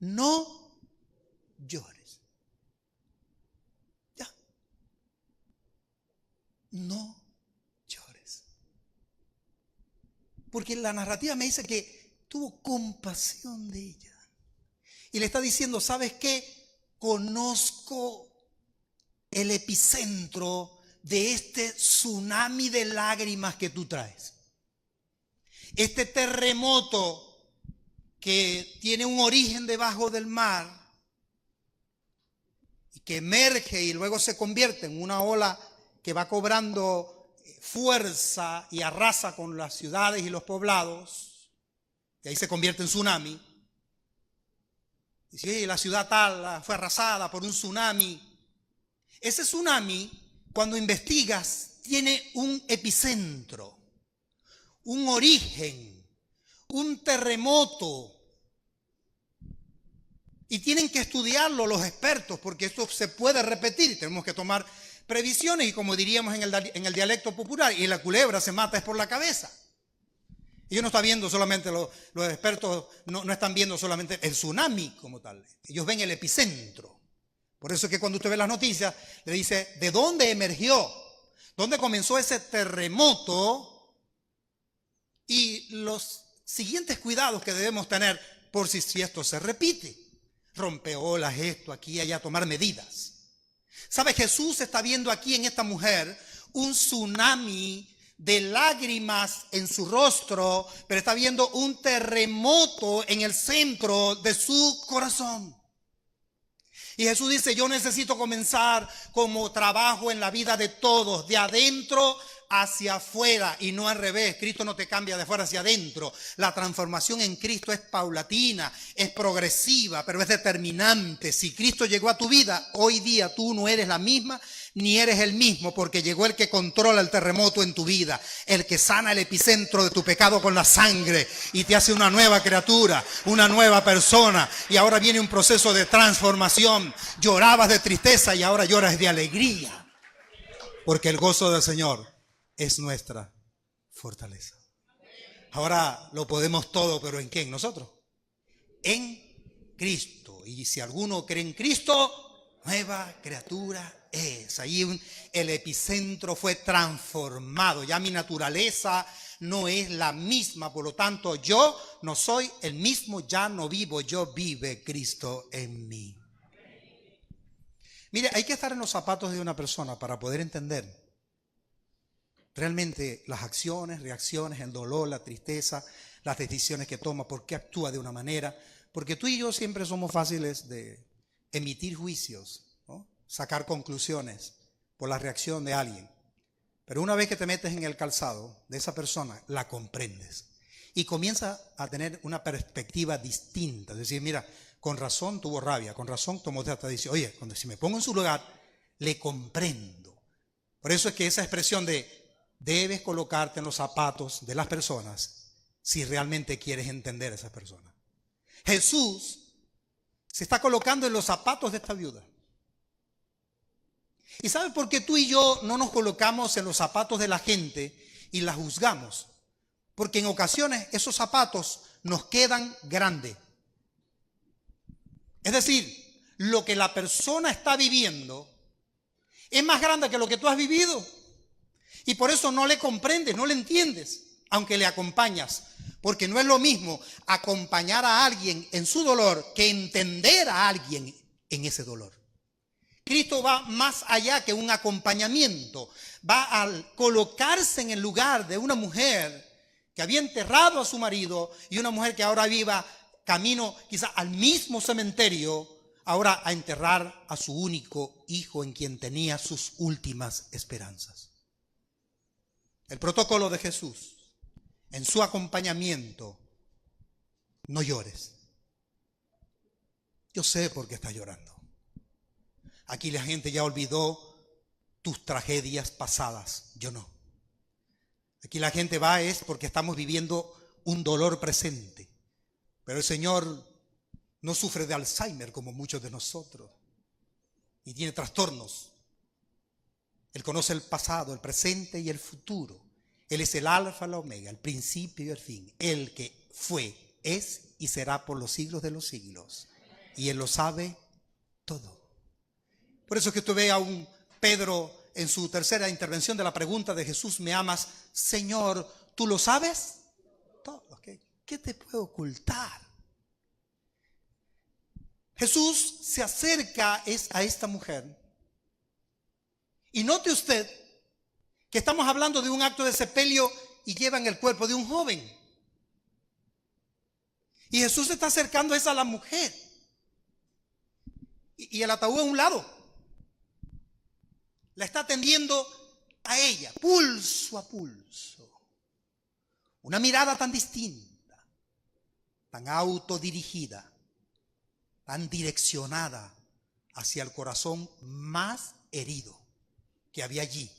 No llores. Ya. No llores. Porque la narrativa me dice que tuvo compasión de ella. Y le está diciendo: ¿sabes qué? Conozco el epicentro de este tsunami de lágrimas que tú traes. Este terremoto que tiene un origen debajo del mar y que emerge y luego se convierte en una ola que va cobrando fuerza y arrasa con las ciudades y los poblados, y ahí se convierte en tsunami. Y si la ciudad tal fue arrasada por un tsunami, ese tsunami, cuando investigas, tiene un epicentro, un origen, un terremoto. Y tienen que estudiarlo los expertos, porque esto se puede repetir. Tenemos que tomar previsiones y, como diríamos en el dialecto popular, y la culebra se mata es por la cabeza. Ellos no están viendo solamente, los expertos no están viendo solamente el tsunami como tal. Ellos ven el epicentro. Por eso es que cuando usted ve las noticias, le dice: ¿de dónde emergió? ¿Dónde comenzó ese terremoto? Y los siguientes cuidados que debemos tener por si esto se repite. Rompeolas, esto, aquí, allá, tomar medidas. ¿Sabe? Jesús está viendo aquí en esta mujer un tsunami de lágrimas en su rostro, pero está viendo un terremoto en el centro de su corazón. Y Jesús dice: yo necesito comenzar como trabajo en la vida de todos, de adentro hacia afuera y no al revés. Cristo no te cambia de afuera hacia adentro. La transformación en Cristo es paulatina, es progresiva, pero es determinante. Si Cristo llegó a tu vida, hoy día tú no eres la misma ni eres el mismo, porque llegó el que controla el terremoto en tu vida, el que sana el epicentro de tu pecado con la sangre y te hace una nueva criatura, una nueva persona. Y ahora viene un proceso de transformación. Llorabas de tristeza y ahora lloras de alegría, porque el gozo del Señor es nuestra fortaleza. Ahora lo podemos todo, pero ¿en qué? En nosotros. En Cristo. Y si alguno cree en Cristo, nueva criatura es. Ahí el epicentro fue transformado. Ya mi naturaleza no es la misma. Por lo tanto, yo no soy el mismo, ya no vivo yo, vive Cristo en mí. Mire, hay que estar en los zapatos de una persona para poder entender realmente las acciones, reacciones, el dolor, la tristeza, las decisiones que toma, por qué actúa de una manera. Porque tú y yo siempre somos fáciles de emitir juicios, ¿no? Sacar conclusiones por la reacción de alguien. Pero una vez que te metes en el calzado de esa persona, la comprendes. Y comienza a tener una perspectiva distinta. Es decir, mira, con razón tuvo rabia, con razón tomó esta decisión. Oye, cuando si me pongo en su lugar, le comprendo. Por eso es que esa expresión de debes colocarte en los zapatos de las personas si realmente quieres entender a esa persona. Jesús se está colocando en los zapatos de esta viuda. ¿Y sabe por qué tú y yo no nos colocamos en los zapatos de la gente y la juzgamos? Porque en ocasiones esos zapatos nos quedan grandes. Es decir, lo que la persona está viviendo es más grande que lo que tú has vivido. Y por eso no le comprendes, no le entiendes, aunque le acompañas. Porque no es lo mismo acompañar a alguien en su dolor que entender a alguien en ese dolor. Cristo va más allá que un acompañamiento. Va a colocarse en el lugar de una mujer que había enterrado a su marido y una mujer que ahora camino quizá al mismo cementerio, ahora a enterrar a su único hijo en quien tenía sus últimas esperanzas. El protocolo de Jesús, en su acompañamiento: no llores. Yo sé por qué estás llorando. Aquí la gente ya olvidó tus tragedias pasadas, yo no. Aquí la gente va es porque estamos viviendo un dolor presente. Pero el Señor no sufre de Alzheimer como muchos de nosotros, ni tiene trastornos. Él conoce el pasado, el presente y el futuro. Él es el alfa, la omega, el principio y el fin. El que fue, es y será por los siglos de los siglos. Y Él lo sabe todo. Por eso es que tú ves a un Pedro en su tercera intervención de la pregunta de Jesús: ¿me amas? Señor, ¿tú lo sabes? Todo. ¿Qué te puede ocultar? Jesús se acerca a esta mujer. Y note usted que estamos hablando de un acto de sepelio y llevan el cuerpo de un joven. Y Jesús se está acercando a la mujer. Y el ataúd a un lado. La está atendiendo a ella, pulso a pulso. Una mirada tan distinta, tan autodirigida, tan direccionada hacia el corazón más herido que había allí,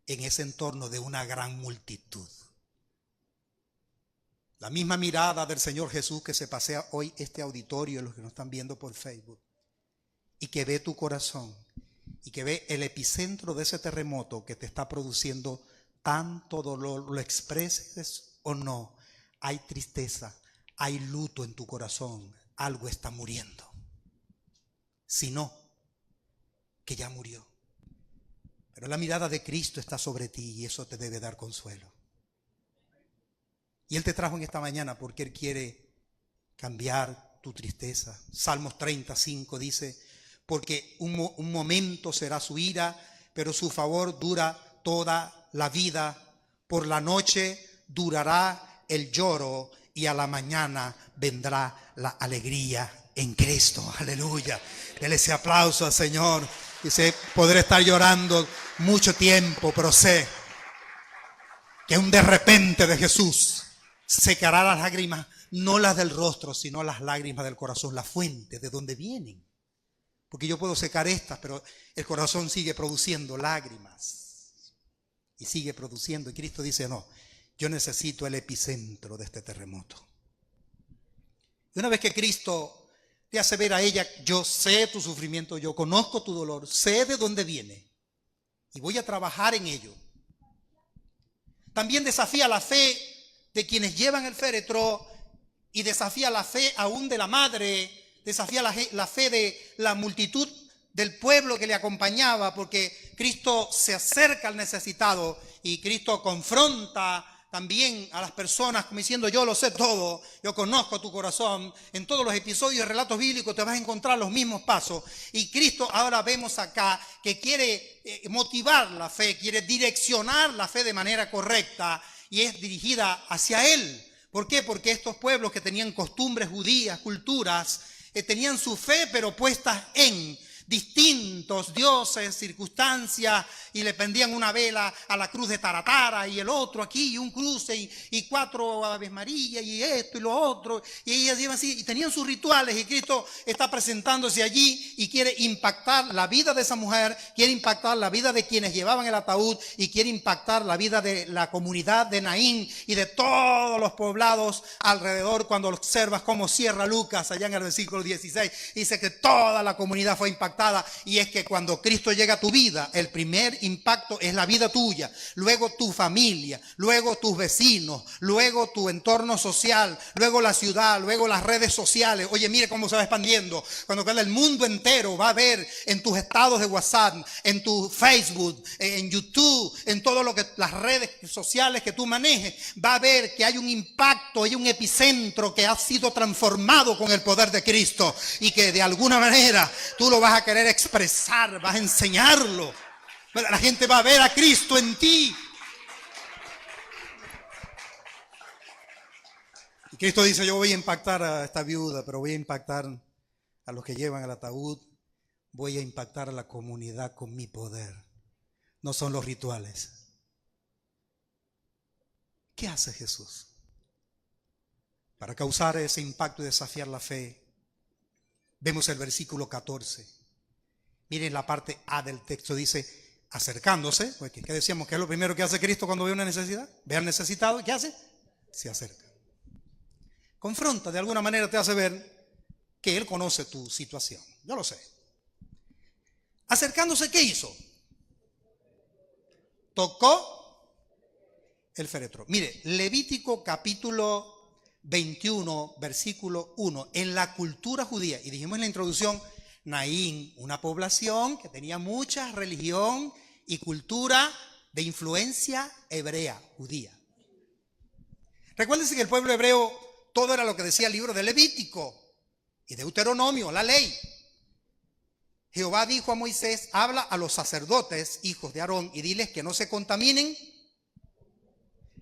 en ese entorno de una gran multitud. La misma mirada del Señor Jesús que se pasea hoy este auditorio, los que nos están viendo por Facebook, y que ve tu corazón, y que ve el epicentro de ese terremoto que te está produciendo tanto dolor, lo expreses o no, hay tristeza, hay luto en tu corazón, algo está muriendo. Si no, que ya murió. Pero la mirada de Cristo está sobre ti y eso te debe dar consuelo. Y Él te trajo en esta mañana porque Él quiere cambiar tu tristeza. Salmos 35 dice: porque un momento será su ira, pero su favor dura toda la vida. Por la noche durará el lloro y a la mañana vendrá la alegría en Cristo. Aleluya. Dele ese aplauso al Señor. Dice: podré estar llorando mucho tiempo, pero sé que un de repente de Jesús secará las lágrimas, no las del rostro, sino las lágrimas del corazón, la fuente de donde vienen. Porque yo puedo secar estas, pero el corazón sigue produciendo lágrimas. Y sigue produciendo. Y Cristo dice: no, yo necesito el epicentro de este terremoto. Y una vez que Cristo te hace ver a ella: yo sé tu sufrimiento, yo conozco tu dolor, sé de dónde viene. Y voy a trabajar en ello. También desafía la fe de quienes llevan el féretro y desafía la fe aún de la madre. Desafía la fe de la multitud del pueblo que le acompañaba, porque Cristo se acerca al necesitado y Cristo confronta también a las personas como diciendo: yo lo sé todo, yo conozco tu corazón. En todos los episodios de relatos bíblicos te vas a encontrar los mismos pasos. Y Cristo ahora vemos acá que quiere motivar la fe, quiere direccionar la fe de manera correcta y es dirigida hacia Él. ¿Por qué? Porque estos pueblos que tenían costumbres judías, culturas, tenían su fe pero puestas en distintos dioses, circunstancias, y le prendían una vela a la cruz de Taratara y el otro aquí y un cruce y 4 Aves Marías y esto y lo otro, y ellas iban así y tenían sus rituales. Y Cristo está presentándose allí y quiere impactar la vida de esa mujer, quiere impactar la vida de quienes llevaban el ataúd y quiere impactar la vida de la comunidad de Naín y de todos los poblados alrededor. Cuando observas cómo cierra Lucas allá en el versículo 16, dice que toda la comunidad fue impactada. Y es que cuando Cristo llega a tu vida, el primer impacto es la vida tuya, luego tu familia, luego tus vecinos, luego tu entorno social, luego la ciudad, luego las redes sociales. Oye, mire cómo se va expandiendo. Cuando el mundo entero va a ver en tus estados de WhatsApp, en tu Facebook, en YouTube, en todo lo que las redes sociales que tú manejes, va a ver que hay un impacto, hay un epicentro que ha sido transformado con el poder de Cristo y que de alguna manera tú lo vas a querer expresar, vas a enseñarlo. La gente va a ver a Cristo en ti. Y Cristo dice, yo voy a impactar a esta viuda, pero voy a impactar a los que llevan el ataúd, voy a impactar a la comunidad con mi poder. No son los rituales. ¿Qué hace Jesús para causar ese impacto y desafiar la fe? Vemos el versículo 14. Miren la parte A del texto, dice, acercándose. ¿Qué decíamos? ¿Qué es lo primero que hace Cristo cuando ve una necesidad? Ve al necesitado, ¿y qué hace? Se acerca. Confronta, de alguna manera te hace ver que Él conoce tu situación. Yo lo sé. Acercándose, ¿qué hizo? Tocó el féretro. Mire, Levítico capítulo 21, versículo 1. En la cultura judía, y dijimos en la introducción, Naín, una población que tenía mucha religión y cultura de influencia hebrea, judía. Recuérdense que el pueblo hebreo, todo era lo que decía el libro de Levítico y Deuteronomio, la ley. Jehová dijo a Moisés, habla a los sacerdotes, hijos de Aarón, y diles que no se contaminen.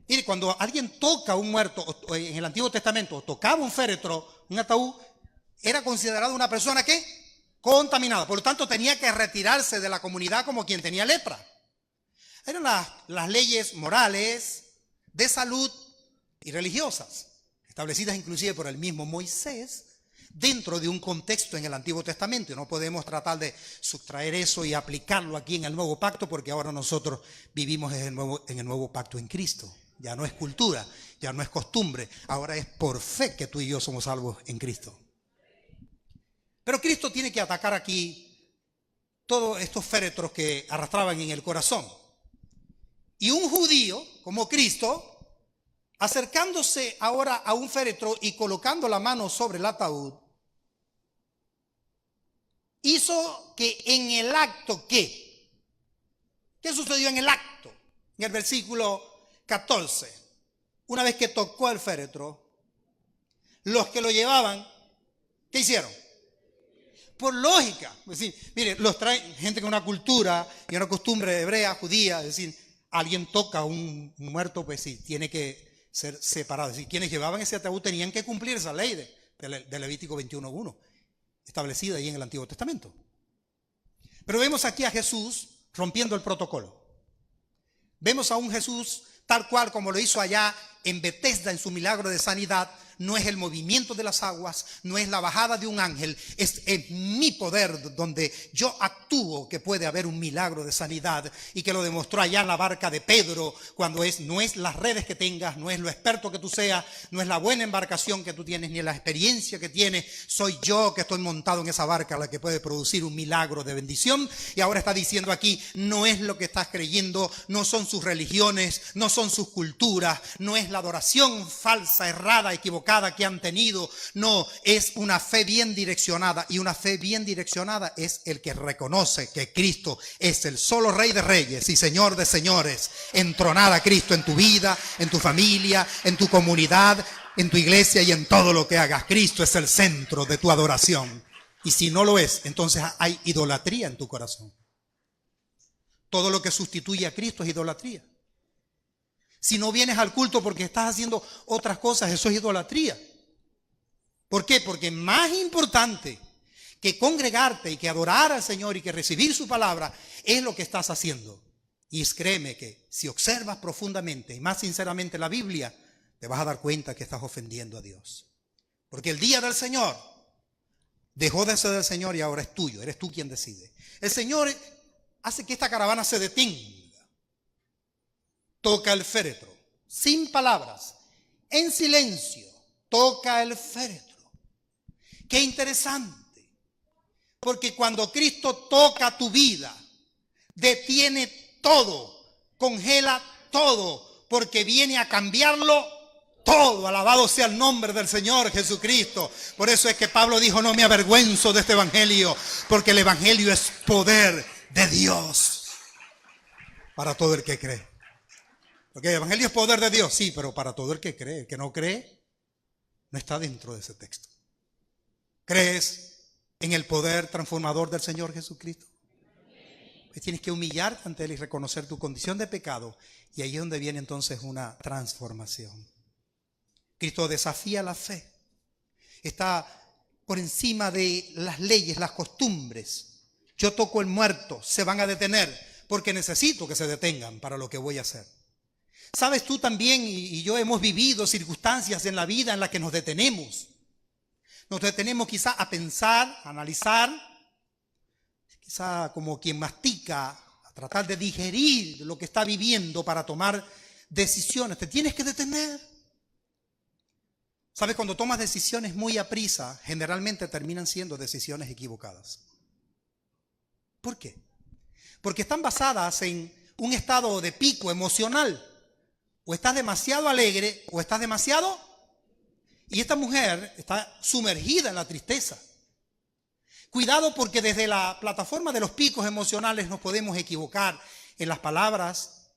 Mire, cuando alguien toca un muerto, en el Antiguo Testamento, tocaba un féretro, un ataúd, era considerado una persona que contaminada. Por lo tanto, tenía que retirarse de la comunidad como quien tenía lepra. Eran las leyes morales, de salud y religiosas, establecidas inclusive por el mismo Moisés, dentro de un contexto en el Antiguo Testamento. Y no podemos tratar de sustraer eso y aplicarlo aquí en el Nuevo Pacto, porque ahora nosotros vivimos en el Nuevo Pacto en Cristo. Ya no es cultura, ya no es costumbre, ahora es por fe que tú y yo somos salvos en Cristo. Pero Cristo tiene que atacar aquí todos estos féretros que arrastraban en el corazón. Y un judío como Cristo, acercándose ahora a un féretro y colocando la mano sobre el ataúd, hizo que en el acto, ¿qué sucedió en el acto? En el versículo 14, una vez que tocó el féretro, los que lo llevaban, ¿qué hicieron? Por lógica, es decir, mire, los traen gente con una cultura y una costumbre hebrea, judía, es decir, alguien toca a un muerto, pues sí, tiene que ser separado. Es decir, quienes llevaban ese ataúd tenían que cumplir esa ley de Levítico 21:1, establecida ahí en el Antiguo Testamento. Pero vemos aquí a Jesús rompiendo el protocolo. Vemos a un Jesús tal cual como lo hizo allá en Betesda en su milagro de sanidad. No es el movimiento de las aguas, no es la bajada de un ángel, es en mi poder donde yo actúo que puede haber un milagro de sanidad, y que lo demostró allá en la barca de Pedro, cuando no es las redes que tengas, no es lo experto que tú seas, no es la buena embarcación que tú tienes, ni la experiencia que tienes, soy yo que estoy montado en esa barca la que puede producir un milagro de bendición. Y ahora está diciendo aquí, no es lo que estás creyendo, no son sus religiones, no son sus culturas, no es la adoración falsa, errada, equivocada que han tenido, no, es una fe bien direccionada. Y una fe bien direccionada es el que reconoce que Cristo es el solo Rey de Reyes y Señor de Señores. Entronar a Cristo en tu vida, en tu familia, en tu comunidad, en tu iglesia y en todo lo que hagas. Cristo es el centro de tu adoración. Y si no lo es, entonces hay idolatría en tu corazón. Todo lo que sustituye a Cristo es idolatría. Si no vienes al culto porque estás haciendo otras cosas, eso es idolatría. ¿Por qué? Porque más importante que congregarte y que adorar al Señor y que recibir su palabra es lo que estás haciendo. Y créeme que si observas profundamente y más sinceramente la Biblia, te vas a dar cuenta que estás ofendiendo a Dios. Porque el día del Señor dejó de ser del Señor y ahora es tuyo. Eres tú quien decide. El Señor hace que esta caravana se detenga. Toca el féretro, sin palabras, en silencio, toca el féretro. Qué interesante, porque cuando Cristo toca tu vida, detiene todo, congela todo, porque viene a cambiarlo todo. Alabado sea el nombre del Señor Jesucristo. Por eso es que Pablo dijo, no me avergüenzo de este evangelio, porque el evangelio es poder de Dios para todo el que cree. Porque el evangelio es poder de Dios, sí, pero para todo el que cree. El que no cree no está dentro de ese texto. ¿Crees en el poder transformador del Señor Jesucristo? Pues tienes que humillarte ante Él y reconocer tu condición de pecado, y ahí es donde viene entonces una transformación. Cristo desafía la fe. Está por encima de las leyes, las costumbres. Yo toco el muerto, se van a detener porque necesito que se detengan para lo que voy a hacer. Sabes, tú también y yo hemos vivido circunstancias en la vida en las que nos detenemos. Nos detenemos quizá a pensar, a analizar, quizá como quien mastica, a tratar de digerir lo que está viviendo para tomar decisiones. Te tienes que detener. ¿Sabes? Cuando tomas decisiones muy a prisa, generalmente terminan siendo decisiones equivocadas. ¿Por qué? Porque están basadas en un estado de pico emocional. O estás demasiado alegre o estás demasiado... Y esta mujer está sumergida en la tristeza. Cuidado, porque desde la plataforma de los picos emocionales nos podemos equivocar en las palabras,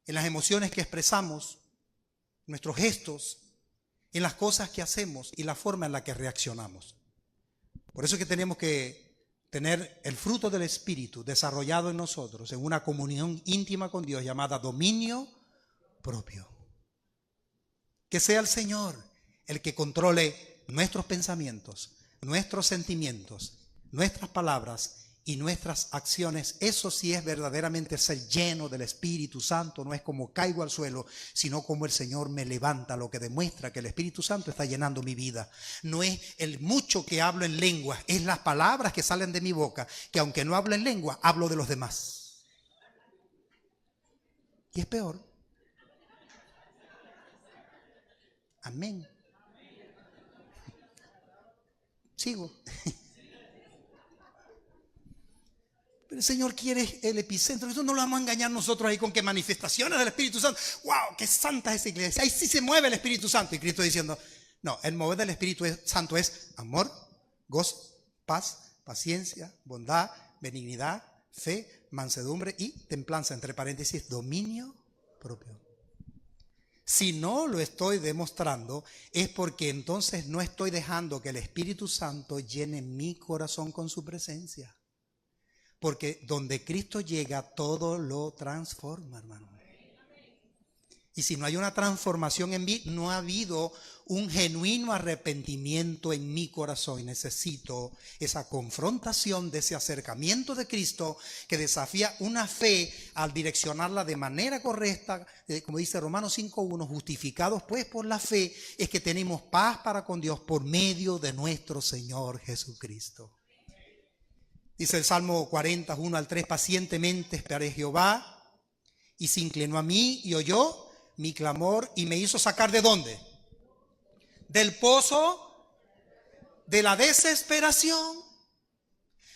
en las emociones que expresamos, en nuestros gestos, en las cosas que hacemos y la forma en la que reaccionamos. Por eso es que tenemos que tener el fruto del Espíritu desarrollado en nosotros en una comunión íntima con Dios llamada dominio propio. Que sea el Señor el que controle nuestros pensamientos, nuestros sentimientos, nuestras palabras y nuestras acciones. Eso sí es verdaderamente ser lleno del Espíritu Santo. No es como caigo al suelo, sino como el Señor me levanta, lo que demuestra que el Espíritu Santo está llenando mi vida. No es el mucho que hablo en lengua, es las palabras que salen de mi boca, que aunque no hablo en lengua, hablo de los demás. Y es peor. Amén. Sigo. Pero el Señor quiere el epicentro. Eso no lo vamos a engañar nosotros ahí con que manifestaciones del Espíritu Santo. ¡Wow! ¡Qué santa es esa iglesia! Ahí sí se mueve el Espíritu Santo. Y Cristo diciendo, no, el mover del Espíritu Santo es amor, gozo, paz, paciencia, bondad, benignidad, fe, mansedumbre y templanza. Entre paréntesis, dominio propio. Si no lo estoy demostrando, es porque entonces no estoy dejando que el Espíritu Santo llene mi corazón con su presencia. Porque donde Cristo llega, todo lo transforma, hermano. Y si no hay una transformación en mí, no ha habido un genuino arrepentimiento en mi corazón. Y necesito esa confrontación de ese acercamiento de Cristo que desafía una fe al direccionarla de manera correcta. Como dice Romanos 5:1, justificados pues por la fe, es que tenemos paz para con Dios por medio de nuestro Señor Jesucristo. Dice el Salmo 40, 1 al 3, pacientemente esperé a Jehová y se inclinó a mí y oyó mi clamor y me hizo sacar ¿de dónde? Del pozo de la desesperación.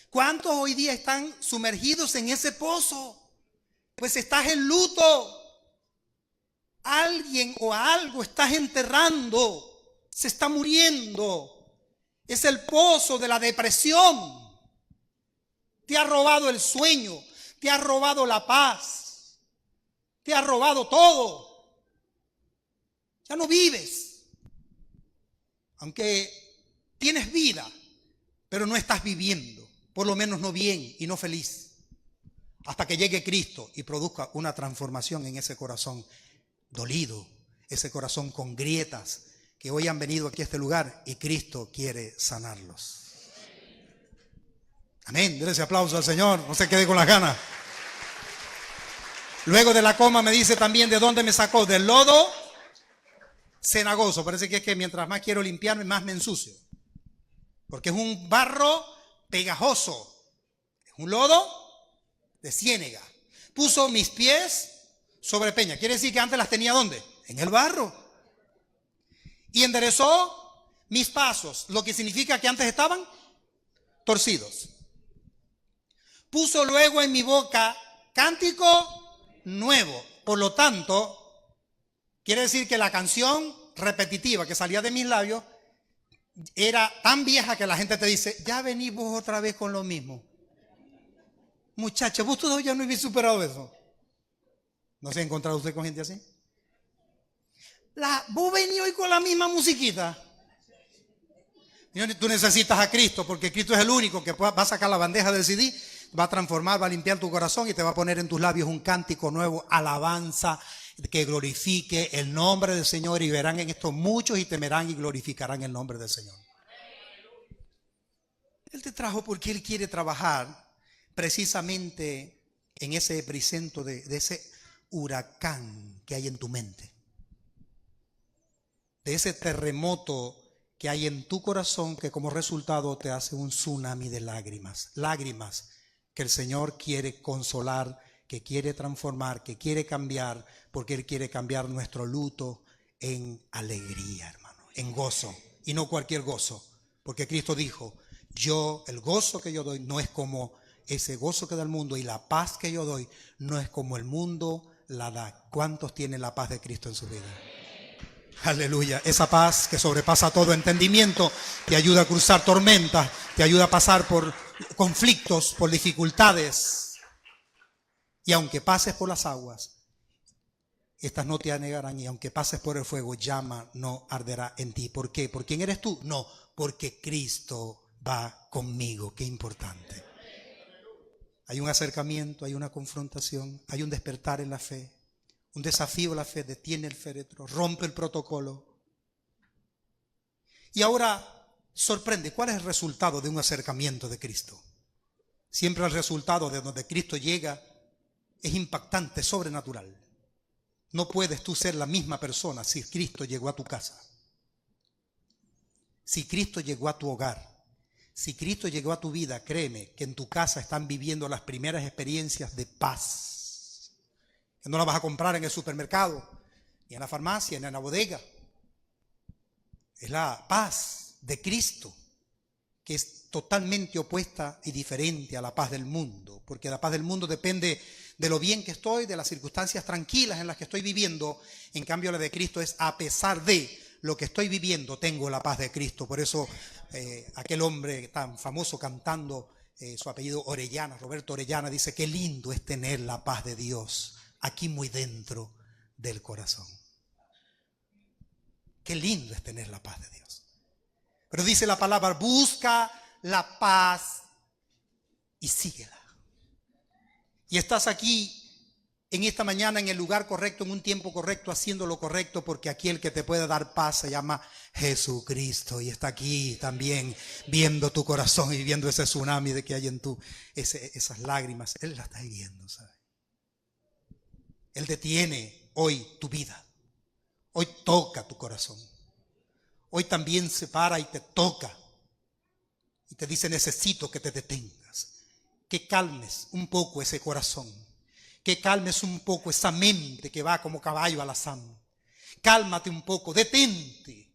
¿Cuántos hoy día están sumergidos en ese pozo? Pues estás en luto. Alguien o algo estás enterrando. Se está muriendo. Es el pozo de la depresión. Te ha robado el sueño. Te ha robado la paz. Te ha robado todo. Ya no vives. Aunque tienes vida, pero no estás viviendo. Por lo menos no bien y no feliz. Hasta que llegue Cristo y produzca una transformación en ese corazón dolido. Ese corazón con grietas que hoy han venido aquí a este lugar y Cristo quiere sanarlos. Amén. Denle ese aplauso al Señor. No se quede con las ganas. Luego de la coma me dice también de dónde me sacó. Del lodo cenagoso. Parece que es que mientras más quiero limpiarme, más me ensucio. Porque es un barro pegajoso. Es un lodo de ciénega. Puso mis pies sobre peña. Quiere decir que antes las tenía ¿dónde? En el barro. Y enderezó mis pasos. Lo que significa que antes estaban torcidos. Puso luego en mi boca cántico nuevo. Por lo tanto, quiere decir que la canción repetitiva que salía de mis labios era tan vieja que la gente te dice, ya venís vos otra vez con lo mismo. Muchachos, vos todavía no habéis superado eso. ¿No se ha encontrado usted con gente así? Vos venís hoy con la misma musiquita. Tú necesitas a Cristo, porque Cristo es el único que va a sacar la bandeja del CD, va a transformar, va a limpiar tu corazón y te va a poner en tus labios un cántico nuevo, alabanza que glorifique el nombre del Señor, y verán en esto muchos y temerán y glorificarán el nombre del Señor. Él te trajo porque Él quiere trabajar precisamente en ese epicentro de ese huracán que hay en tu mente, de ese terremoto que hay en tu corazón, que como resultado te hace un tsunami de lágrimas. Lágrimas que el Señor quiere consolar, que quiere transformar, que quiere cambiar, porque Él quiere cambiar nuestro luto en alegría, hermano, en gozo, y no cualquier gozo, porque Cristo dijo: el gozo que yo doy no es como ese gozo que da el mundo, y la paz que yo doy no es como el mundo la da. ¿Cuántos tienen la paz de Cristo en su vida? Aleluya. Esa paz que sobrepasa todo entendimiento te ayuda a cruzar tormentas, te ayuda a pasar por conflictos, por dificultades. Y aunque pases por las aguas, estas no te anegarán, y aunque pases por el fuego, llama no arderá en ti. ¿Por qué? ¿Por quién eres tú? No, porque Cristo va conmigo. Qué importante. Hay un acercamiento, hay una confrontación, hay un despertar en la fe, un desafío a la fe. Detiene el féretro, rompe el protocolo. Y ahora sorprende, ¿cuál es el resultado de un acercamiento de Cristo? Siempre el resultado de donde Cristo llega es impactante, sobrenatural. No puedes tú ser la misma persona si Cristo llegó a tu casa, si Cristo llegó a tu hogar, si Cristo llegó a tu vida. Créeme que en tu casa están viviendo las primeras experiencias de paz, que no la vas a comprar en el supermercado, ni en la farmacia, ni en la bodega. Es la paz de Cristo, que es totalmente opuesta y diferente a la paz del mundo, porque la paz del mundo depende de lo bien que estoy, de las circunstancias tranquilas en las que estoy viviendo. En cambio, la de Cristo es: a pesar de lo que estoy viviendo, tengo la paz de Cristo. Por eso aquel hombre tan famoso cantando, su apellido Orellana, Roberto Orellana, dice: qué lindo es tener la paz de Dios aquí muy dentro del corazón. Qué lindo es tener la paz de Dios. Pero dice la palabra: busca la paz y síguela. Y estás aquí en esta mañana en el lugar correcto, en un tiempo correcto, haciendo lo correcto, porque aquí el que te puede dar paz se llama Jesucristo, y está aquí también viendo tu corazón y viendo ese tsunami de que hay en tú, esas lágrimas. Él las está viendo, ¿sabes? Él detiene hoy tu vida, hoy toca tu corazón, hoy también se para y te toca y te dice: necesito que te detengas, que calmes un poco ese corazón, que calmes un poco esa mente que va como caballo alazán. Cálmate un poco, detente.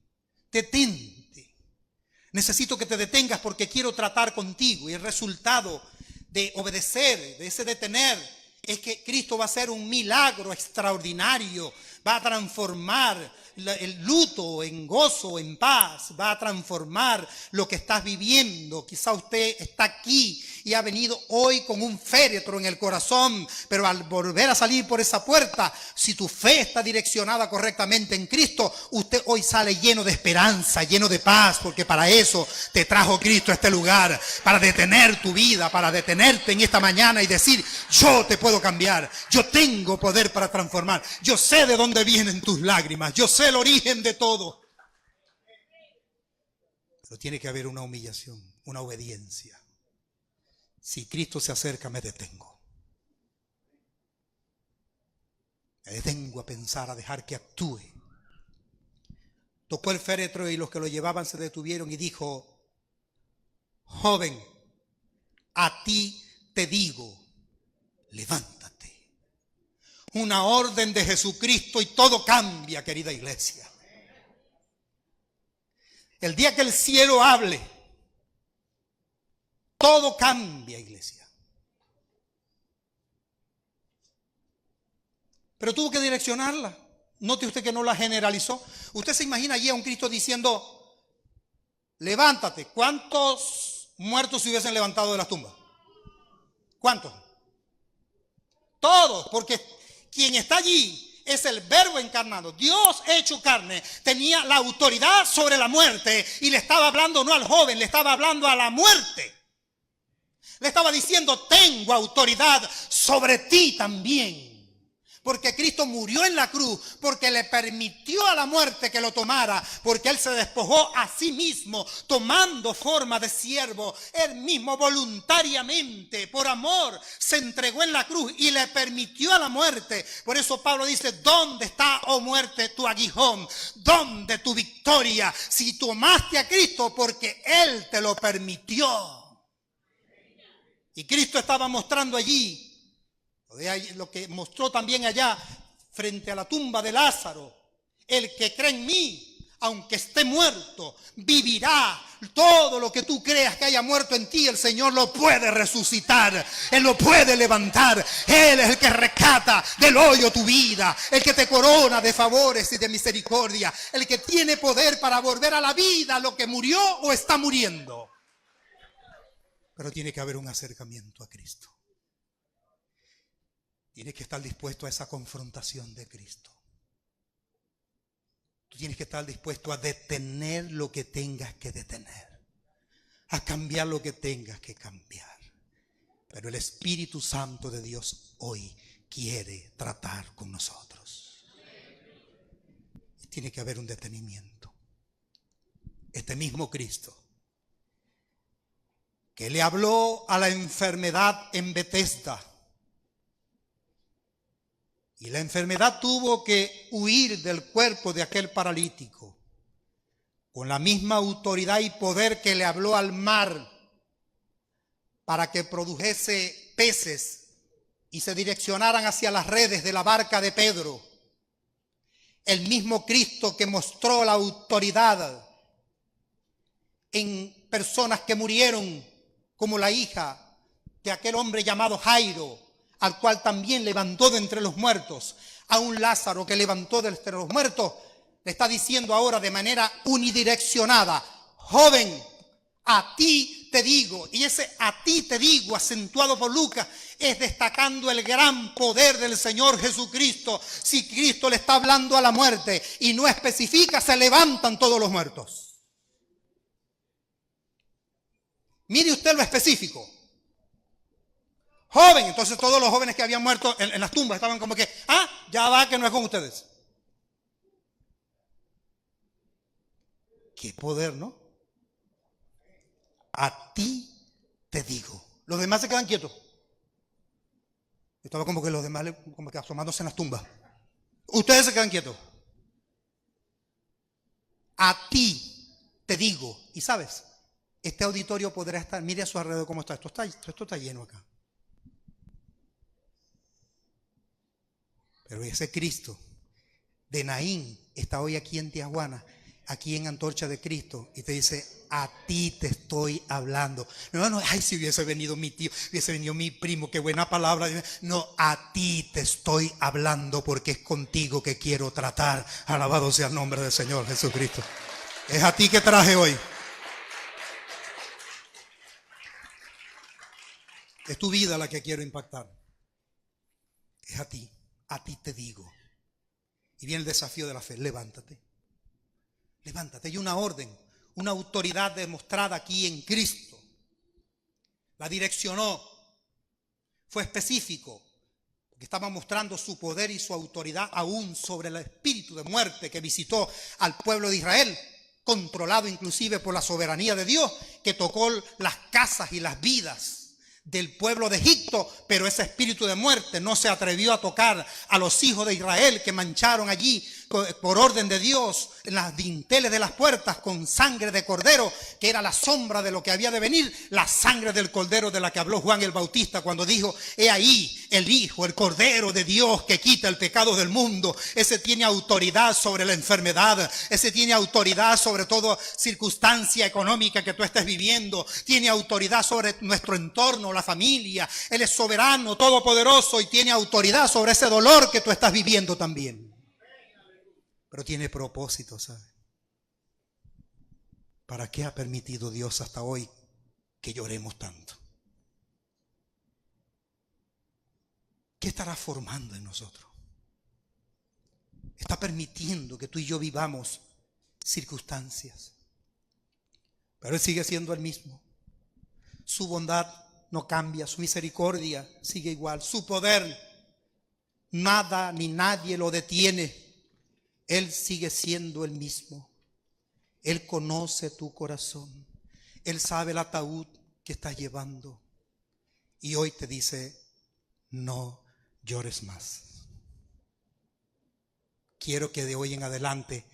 Necesito que te detengas porque quiero tratar contigo. Y el resultado de obedecer, de ese detener, es que Cristo va a hacer un milagro extraordinario. Va a transformar el luto en gozo, en paz. Va a transformar lo que estás viviendo. Quizá usted está aquí y ha venido hoy con un féretro en el corazón, pero al volver a salir por esa puerta, si tu fe está direccionada correctamente en Cristo, usted hoy sale lleno de esperanza, lleno de paz, porque para eso te trajo Cristo a este lugar, para detener tu vida, para detenerte en esta mañana y decir: yo te puedo cambiar, yo tengo poder para transformar, yo sé de dónde vienen tus lágrimas, yo sé el origen de todo. Pero tiene que haber una humillación, una obediencia. Si Cristo se acerca, me detengo. Me detengo a pensar, a dejar que actúe. Tocó el féretro y los que lo llevaban se detuvieron y dijo: joven, a ti te digo, levántate. Una orden de Jesucristo y todo cambia, querida iglesia. El día que el cielo hable, todo cambia, iglesia. Pero tuvo que direccionarla. Note usted que no la generalizó. Usted se imagina allí a un Cristo diciendo: levántate. ¿Cuántos muertos se hubiesen levantado de las tumbas? ¿Cuántos? Todos, porque quien está allí es el Verbo encarnado. Dios hecho carne tenía la autoridad sobre la muerte y le estaba hablando no al joven, le estaba hablando a la muerte. Le estaba diciendo: tengo autoridad sobre ti también. Porque Cristo murió en la cruz, porque le permitió a la muerte que lo tomara, porque Él se despojó a sí mismo, tomando forma de siervo. Él mismo voluntariamente, por amor, se entregó en la cruz y le permitió a la muerte. Por eso Pablo dice, ¿dónde está, oh muerte, tu aguijón? ¿Dónde tu victoria? Si tomaste a Cristo, porque Él te lo permitió. Y Cristo estaba mostrando allí, lo que mostró también allá frente a la tumba de Lázaro: el que cree en mí, aunque esté muerto, vivirá. Todo lo que tú creas que haya muerto en ti, el Señor lo puede resucitar, Él lo puede levantar. Él es el que rescata del hoyo tu vida, el que te corona de favores y de misericordia, el que tiene poder para volver a la vida lo que murió o está muriendo. Pero tiene que haber un acercamiento a Cristo. Tienes que estar dispuesto a esa confrontación de Cristo. Tú tienes que estar dispuesto a detener lo que tengas que detener, a cambiar lo que tengas que cambiar. Pero el Espíritu Santo de Dios hoy quiere tratar con nosotros. Y tiene que haber un detenimiento. Este mismo Cristo que le habló a la enfermedad en Betesda, y la enfermedad tuvo que huir del cuerpo de aquel paralítico, con la misma autoridad y poder que le habló al mar para que produjese peces y se direccionaran hacia las redes de la barca de Pedro. El mismo Cristo que mostró la autoridad en personas que murieron, como la hija de aquel hombre llamado Jairo, al cual también levantó de entre los muertos, a un Lázaro que levantó de entre los muertos, le está diciendo ahora de manera unidireccionada: joven, a ti te digo. Y ese a ti te digo, acentuado por Lucas, es destacando el gran poder del Señor Jesucristo. Si Cristo le está hablando a la muerte y no especifica, se levantan todos los muertos. Mire usted lo específico. Joven, entonces todos los jóvenes que habían muerto en las tumbas estaban como que, ya va, que no es con ustedes. Qué poder, ¿no? A ti te digo. Los demás se quedan quietos. Estaba como que los demás como que asomándose en las tumbas. Ustedes se quedan quietos. A ti te digo. Y sabes, este auditorio podrá estar, mire a su alrededor cómo está. Esto está lleno acá. Pero ese Cristo de Naín está hoy aquí en Tijuana, aquí en Antorcha de Cristo, y te dice: a ti te estoy hablando. No, ay, si hubiese venido mi tío, hubiese venido mi primo, qué buena palabra. No, a ti te estoy hablando porque es contigo que quiero tratar. Alabado sea el nombre del Señor Jesucristo. Es a ti que traje hoy. Es tu vida la que quiero impactar. Es a ti te digo. Y viene el desafío de la fe: levántate. Levántate. Hay una orden, una autoridad demostrada aquí en Cristo. La direccionó. Fue específico, porque estaba mostrando su poder y su autoridad aún sobre el espíritu de muerte que visitó al pueblo de Israel, controlado inclusive por la soberanía de Dios, que tocó las casas y las vidas del pueblo de Egipto, pero ese espíritu de muerte no se atrevió a tocar a los hijos de Israel, que mancharon allí por orden de Dios en las dinteles de las puertas con sangre de cordero, que era la sombra de lo que había de venir, la sangre del cordero de la que habló Juan el Bautista cuando dijo: he ahí el Hijo, el Cordero de Dios que quita el pecado del mundo. Ese tiene autoridad sobre la enfermedad, ese tiene autoridad sobre toda circunstancia económica que tú estés viviendo, tiene autoridad sobre nuestro entorno, la familia. Él es soberano, todopoderoso, y tiene autoridad sobre ese dolor que tú estás viviendo también. Pero tiene propósito, ¿sabe? ¿Para qué ha permitido Dios hasta hoy que lloremos tanto? ¿Qué estará formando en nosotros? Está permitiendo que tú y yo vivamos circunstancias, pero Él sigue siendo el mismo. Su bondad no cambia, su misericordia sigue igual, su poder nada ni nadie lo detiene. Él sigue siendo el mismo. Él conoce tu corazón. Él sabe el ataúd que estás llevando. Y hoy te dice, no llores más. Quiero que de hoy en adelante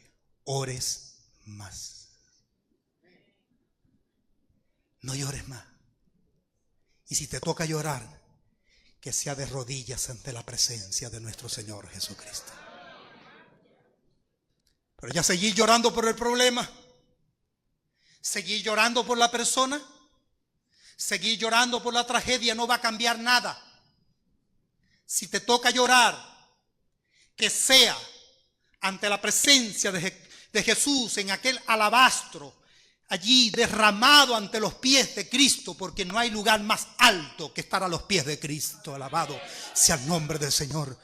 ores más. No llores más. Y si te toca llorar, que sea de rodillas ante la presencia de nuestro Señor Jesucristo. Pero ya seguir llorando por el problema, seguir llorando por la persona, seguir llorando por la tragedia no va a cambiar nada. Si te toca llorar, que sea ante la presencia de Jesús en aquel alabastro, allí derramado ante los pies de Cristo, porque no hay lugar más alto que estar a los pies de Cristo. Alabado sea el nombre del Señor.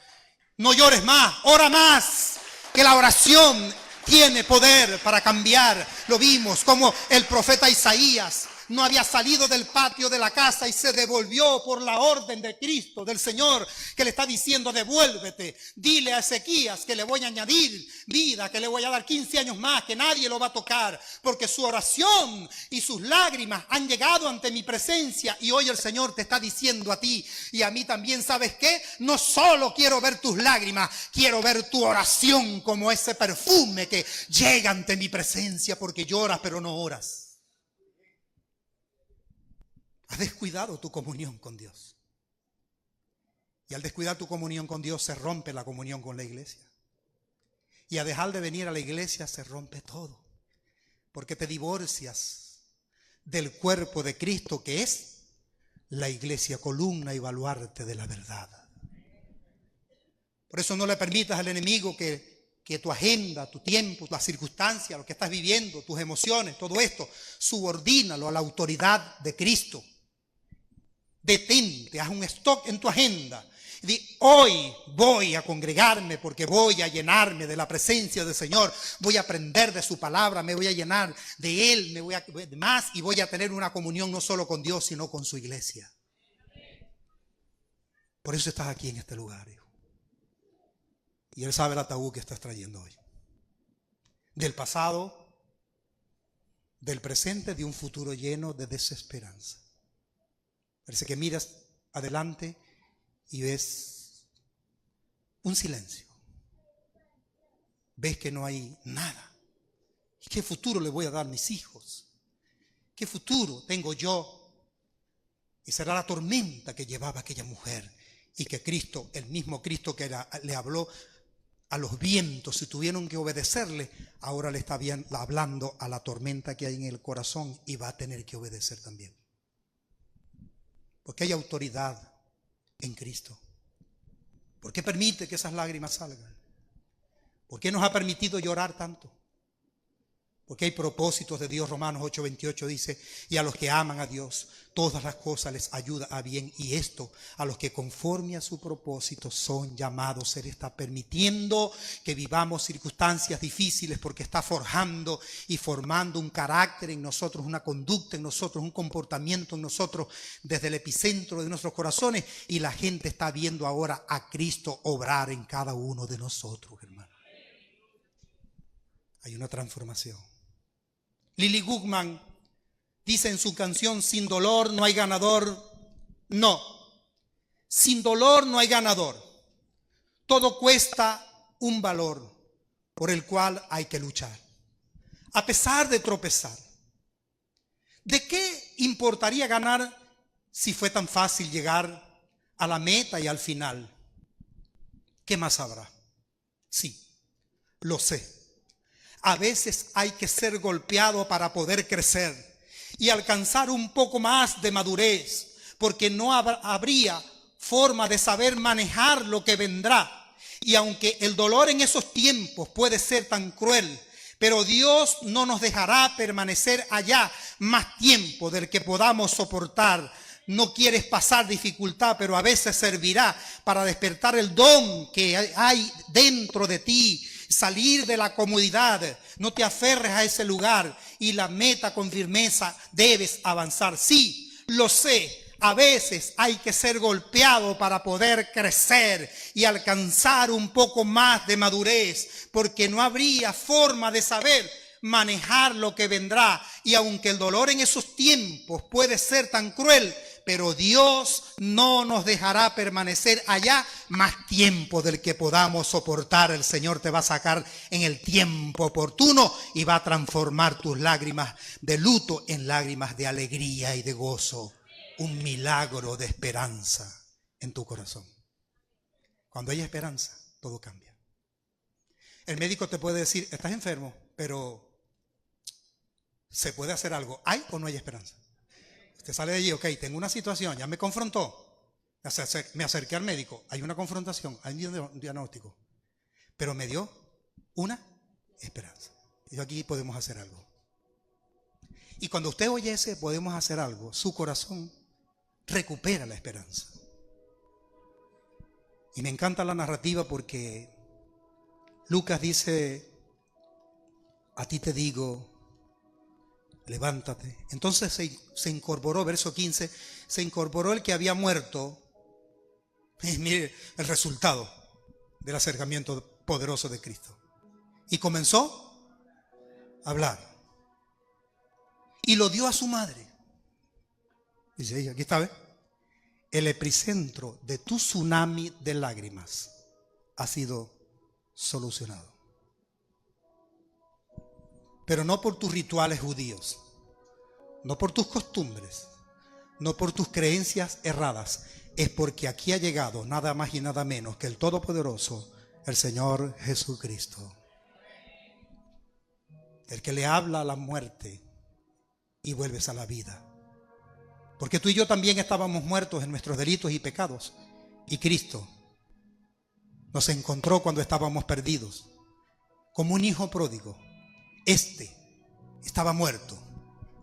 No llores más, ora más, que la oración tiene poder para cambiar. Lo vimos como el profeta Isaías no había salido del patio de la casa y se devolvió por la orden de Cristo, del Señor, que le está diciendo: devuélvete, dile a Ezequías que le voy a añadir vida, que le voy a dar 15 años más, que nadie lo va a tocar, porque su oración y sus lágrimas han llegado ante mi presencia. Y hoy el Señor te está diciendo a ti y a mí también: ¿sabes qué? No solo quiero ver tus lágrimas, quiero ver tu oración como ese perfume que llega ante mi presencia, porque lloras pero no oras. Has descuidado tu comunión con Dios. Y al descuidar tu comunión con Dios se rompe la comunión con la iglesia. Y al dejar de venir a la iglesia se rompe todo. Porque te divorcias del cuerpo de Cristo, que es la iglesia, columna y baluarte de la verdad. Por eso no le permitas al enemigo que tu agenda, tu tiempo, las circunstancias, lo que estás viviendo, tus emociones, todo esto, subordínalo a la autoridad de Cristo. Detente, haz un stop en tu agenda. Di: hoy voy a congregarme porque voy a llenarme de la presencia del Señor. Voy a aprender de su palabra, me voy a llenar de Él, me voy a más y voy a tener una comunión no solo con Dios, sino con su iglesia. Por eso estás aquí en este lugar, hijo. Y Él sabe el ataúd que estás trayendo hoy. Del pasado, del presente, de un futuro lleno de desesperanza. Parece que miras adelante y ves un silencio. Ves que no hay nada. ¿Y qué futuro le voy a dar a mis hijos? ¿Qué futuro tengo yo? Y será la tormenta que llevaba aquella mujer, y que Cristo, el mismo Cristo que le habló a los vientos y tuvieron que obedecerle, ahora le está hablando a la tormenta que hay en el corazón y va a tener que obedecer también. Porque hay autoridad en Cristo. ¿Por qué permite que esas lágrimas salgan? ¿Por qué nos ha permitido llorar tanto? Porque hay propósitos de Dios. Romanos 8:28 dice: y a los que aman a Dios, todas las cosas les ayuda a bien. Y esto a los que conforme a su propósito son llamados. Él está permitiendo que vivamos circunstancias difíciles porque está forjando y formando un carácter en nosotros, una conducta en nosotros, un comportamiento en nosotros desde el epicentro de nuestros corazones. Y la gente está viendo ahora a Cristo obrar en cada uno de nosotros, hermano. Hay una transformación. Lily Goodman dice en su canción: sin dolor no hay ganador. No, sin dolor no hay ganador. Todo cuesta un valor por el cual hay que luchar. A pesar de tropezar. ¿De qué importaría ganar si fue tan fácil llegar a la meta y al final? ¿Qué más habrá? Sí, lo sé. A veces hay que ser golpeado para poder crecer y alcanzar un poco más de madurez, porque no habría forma de saber manejar lo que vendrá. Y aunque el dolor en esos tiempos puede ser tan cruel, pero Dios no nos dejará permanecer allá más tiempo del que podamos soportar. No quieres pasar dificultad, pero a veces servirá para despertar el don que hay dentro de ti. Salir de la comodidad, no te aferres a ese lugar y la meta con firmeza debes avanzar. Sí, lo sé, A veces hay que ser golpeado para poder crecer y alcanzar un poco más de madurez, porque no habría forma de saber manejar lo que vendrá. Y aunque el dolor en esos tiempos puede ser tan cruel, pero Dios no nos dejará permanecer allá más tiempo del que podamos soportar. El Señor te va a sacar en el tiempo oportuno y va a transformar tus lágrimas de luto en lágrimas de alegría y de gozo. Un milagro de esperanza en tu corazón. Cuando hay esperanza, todo cambia. El médico te puede decir, estás enfermo, pero ¿se puede hacer algo? ¿Hay o no hay esperanza? Usted sale de allí, ok, tengo una situación, ya me confrontó. Me acerqué al médico, hay una confrontación, hay un diagnóstico. Pero me dio una esperanza. Y aquí podemos hacer algo. Y cuando usted oye ese podemos hacer algo, su corazón recupera la esperanza. Y me encanta la narrativa porque Lucas dice, a ti te digo, levántate. Entonces se incorporó, verso 15, se incorporó el que había muerto. Y mire el resultado del acercamiento poderoso de Cristo. Y comenzó a hablar. Y lo dio a su madre. Dice ella, aquí está, ¿ves? El epicentro de tu tsunami de lágrimas ha sido solucionado. Pero no por tus rituales judíos, no por tus costumbres, no por tus creencias erradas. Es porque aquí ha llegado nada más y nada menos que el Todopoderoso, el Señor Jesucristo. El que le habla a la muerte y vuelves a la vida. Porque tú y yo también estábamos muertos en nuestros delitos y pecados. Y Cristo nos encontró cuando estábamos perdidos. Como un hijo pródigo. Este estaba muerto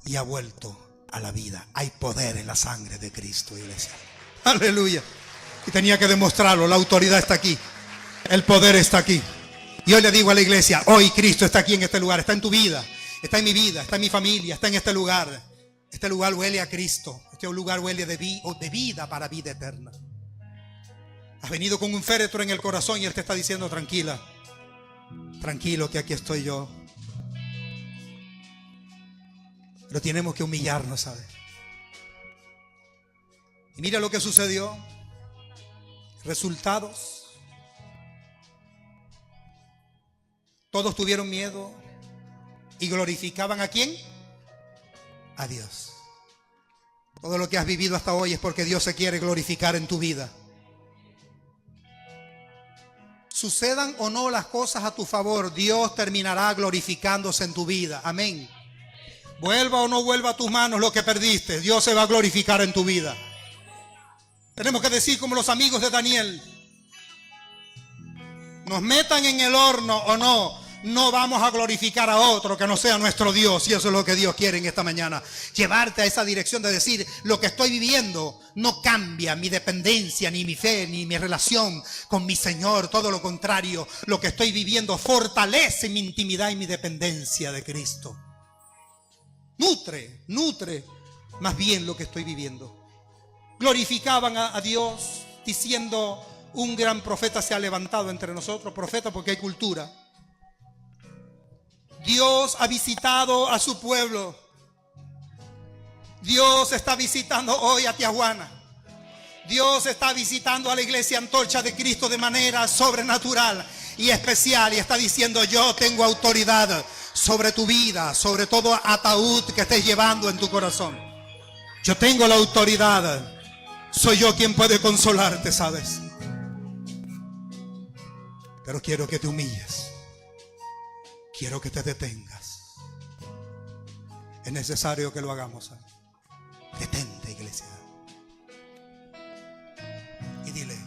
y ha vuelto a la vida. Hay poder en la sangre de Cristo, iglesia. Aleluya. Y tenía que demostrarlo. La autoridad está aquí. El poder está aquí. Y hoy le digo a la iglesia, hoy Cristo está aquí en este lugar. Está en tu vida. Está en mi vida. Está en mi familia. Está en este lugar. Este lugar huele a Cristo. Este lugar huele de vida para vida eterna. Has venido con un féretro en el corazón y Él te está diciendo, tranquila. Tranquilo que aquí estoy yo. Pero tenemos que humillarnos, ¿sabes? Y mira lo que sucedió. Resultados. Todos tuvieron miedo y glorificaban ¿a quién? A Dios. Todo lo que has vivido hasta hoy es porque Dios se quiere glorificar en tu vida. Sucedan o no las cosas a tu favor, Dios terminará glorificándose en tu vida. Amén. Vuelva o no vuelva a tus manos lo que perdiste, Dios se va a glorificar en tu vida. Tenemos que decir como los amigos de Daniel, nos metan en el horno o no, no vamos a glorificar a otro que no sea nuestro Dios. Y eso es lo que Dios quiere en esta mañana, llevarte a esa dirección de decir, lo que estoy viviendo no cambia mi dependencia, ni mi fe, ni mi relación con mi Señor. Todo lo contrario, lo que estoy viviendo fortalece mi intimidad y mi dependencia de Cristo. Nutre más bien lo que estoy viviendo. Glorificaban a Dios diciendo, un gran profeta se ha levantado entre nosotros. Profeta porque hay cultura. Dios ha visitado a su pueblo. Dios está visitando hoy a Tijuana. Dios está visitando a la iglesia Antorcha de Cristo de manera sobrenatural y especial. Y está diciendo, yo tengo autoridad sobre tu vida, sobre todo ataúd que estés llevando en tu corazón. Yo tengo la autoridad. Soy yo quien puede consolarte, ¿sabes? Pero quiero que te humilles. Quiero que te detengas. Es necesario que lo hagamos, ¿sabes? Detente, iglesia. Y dile,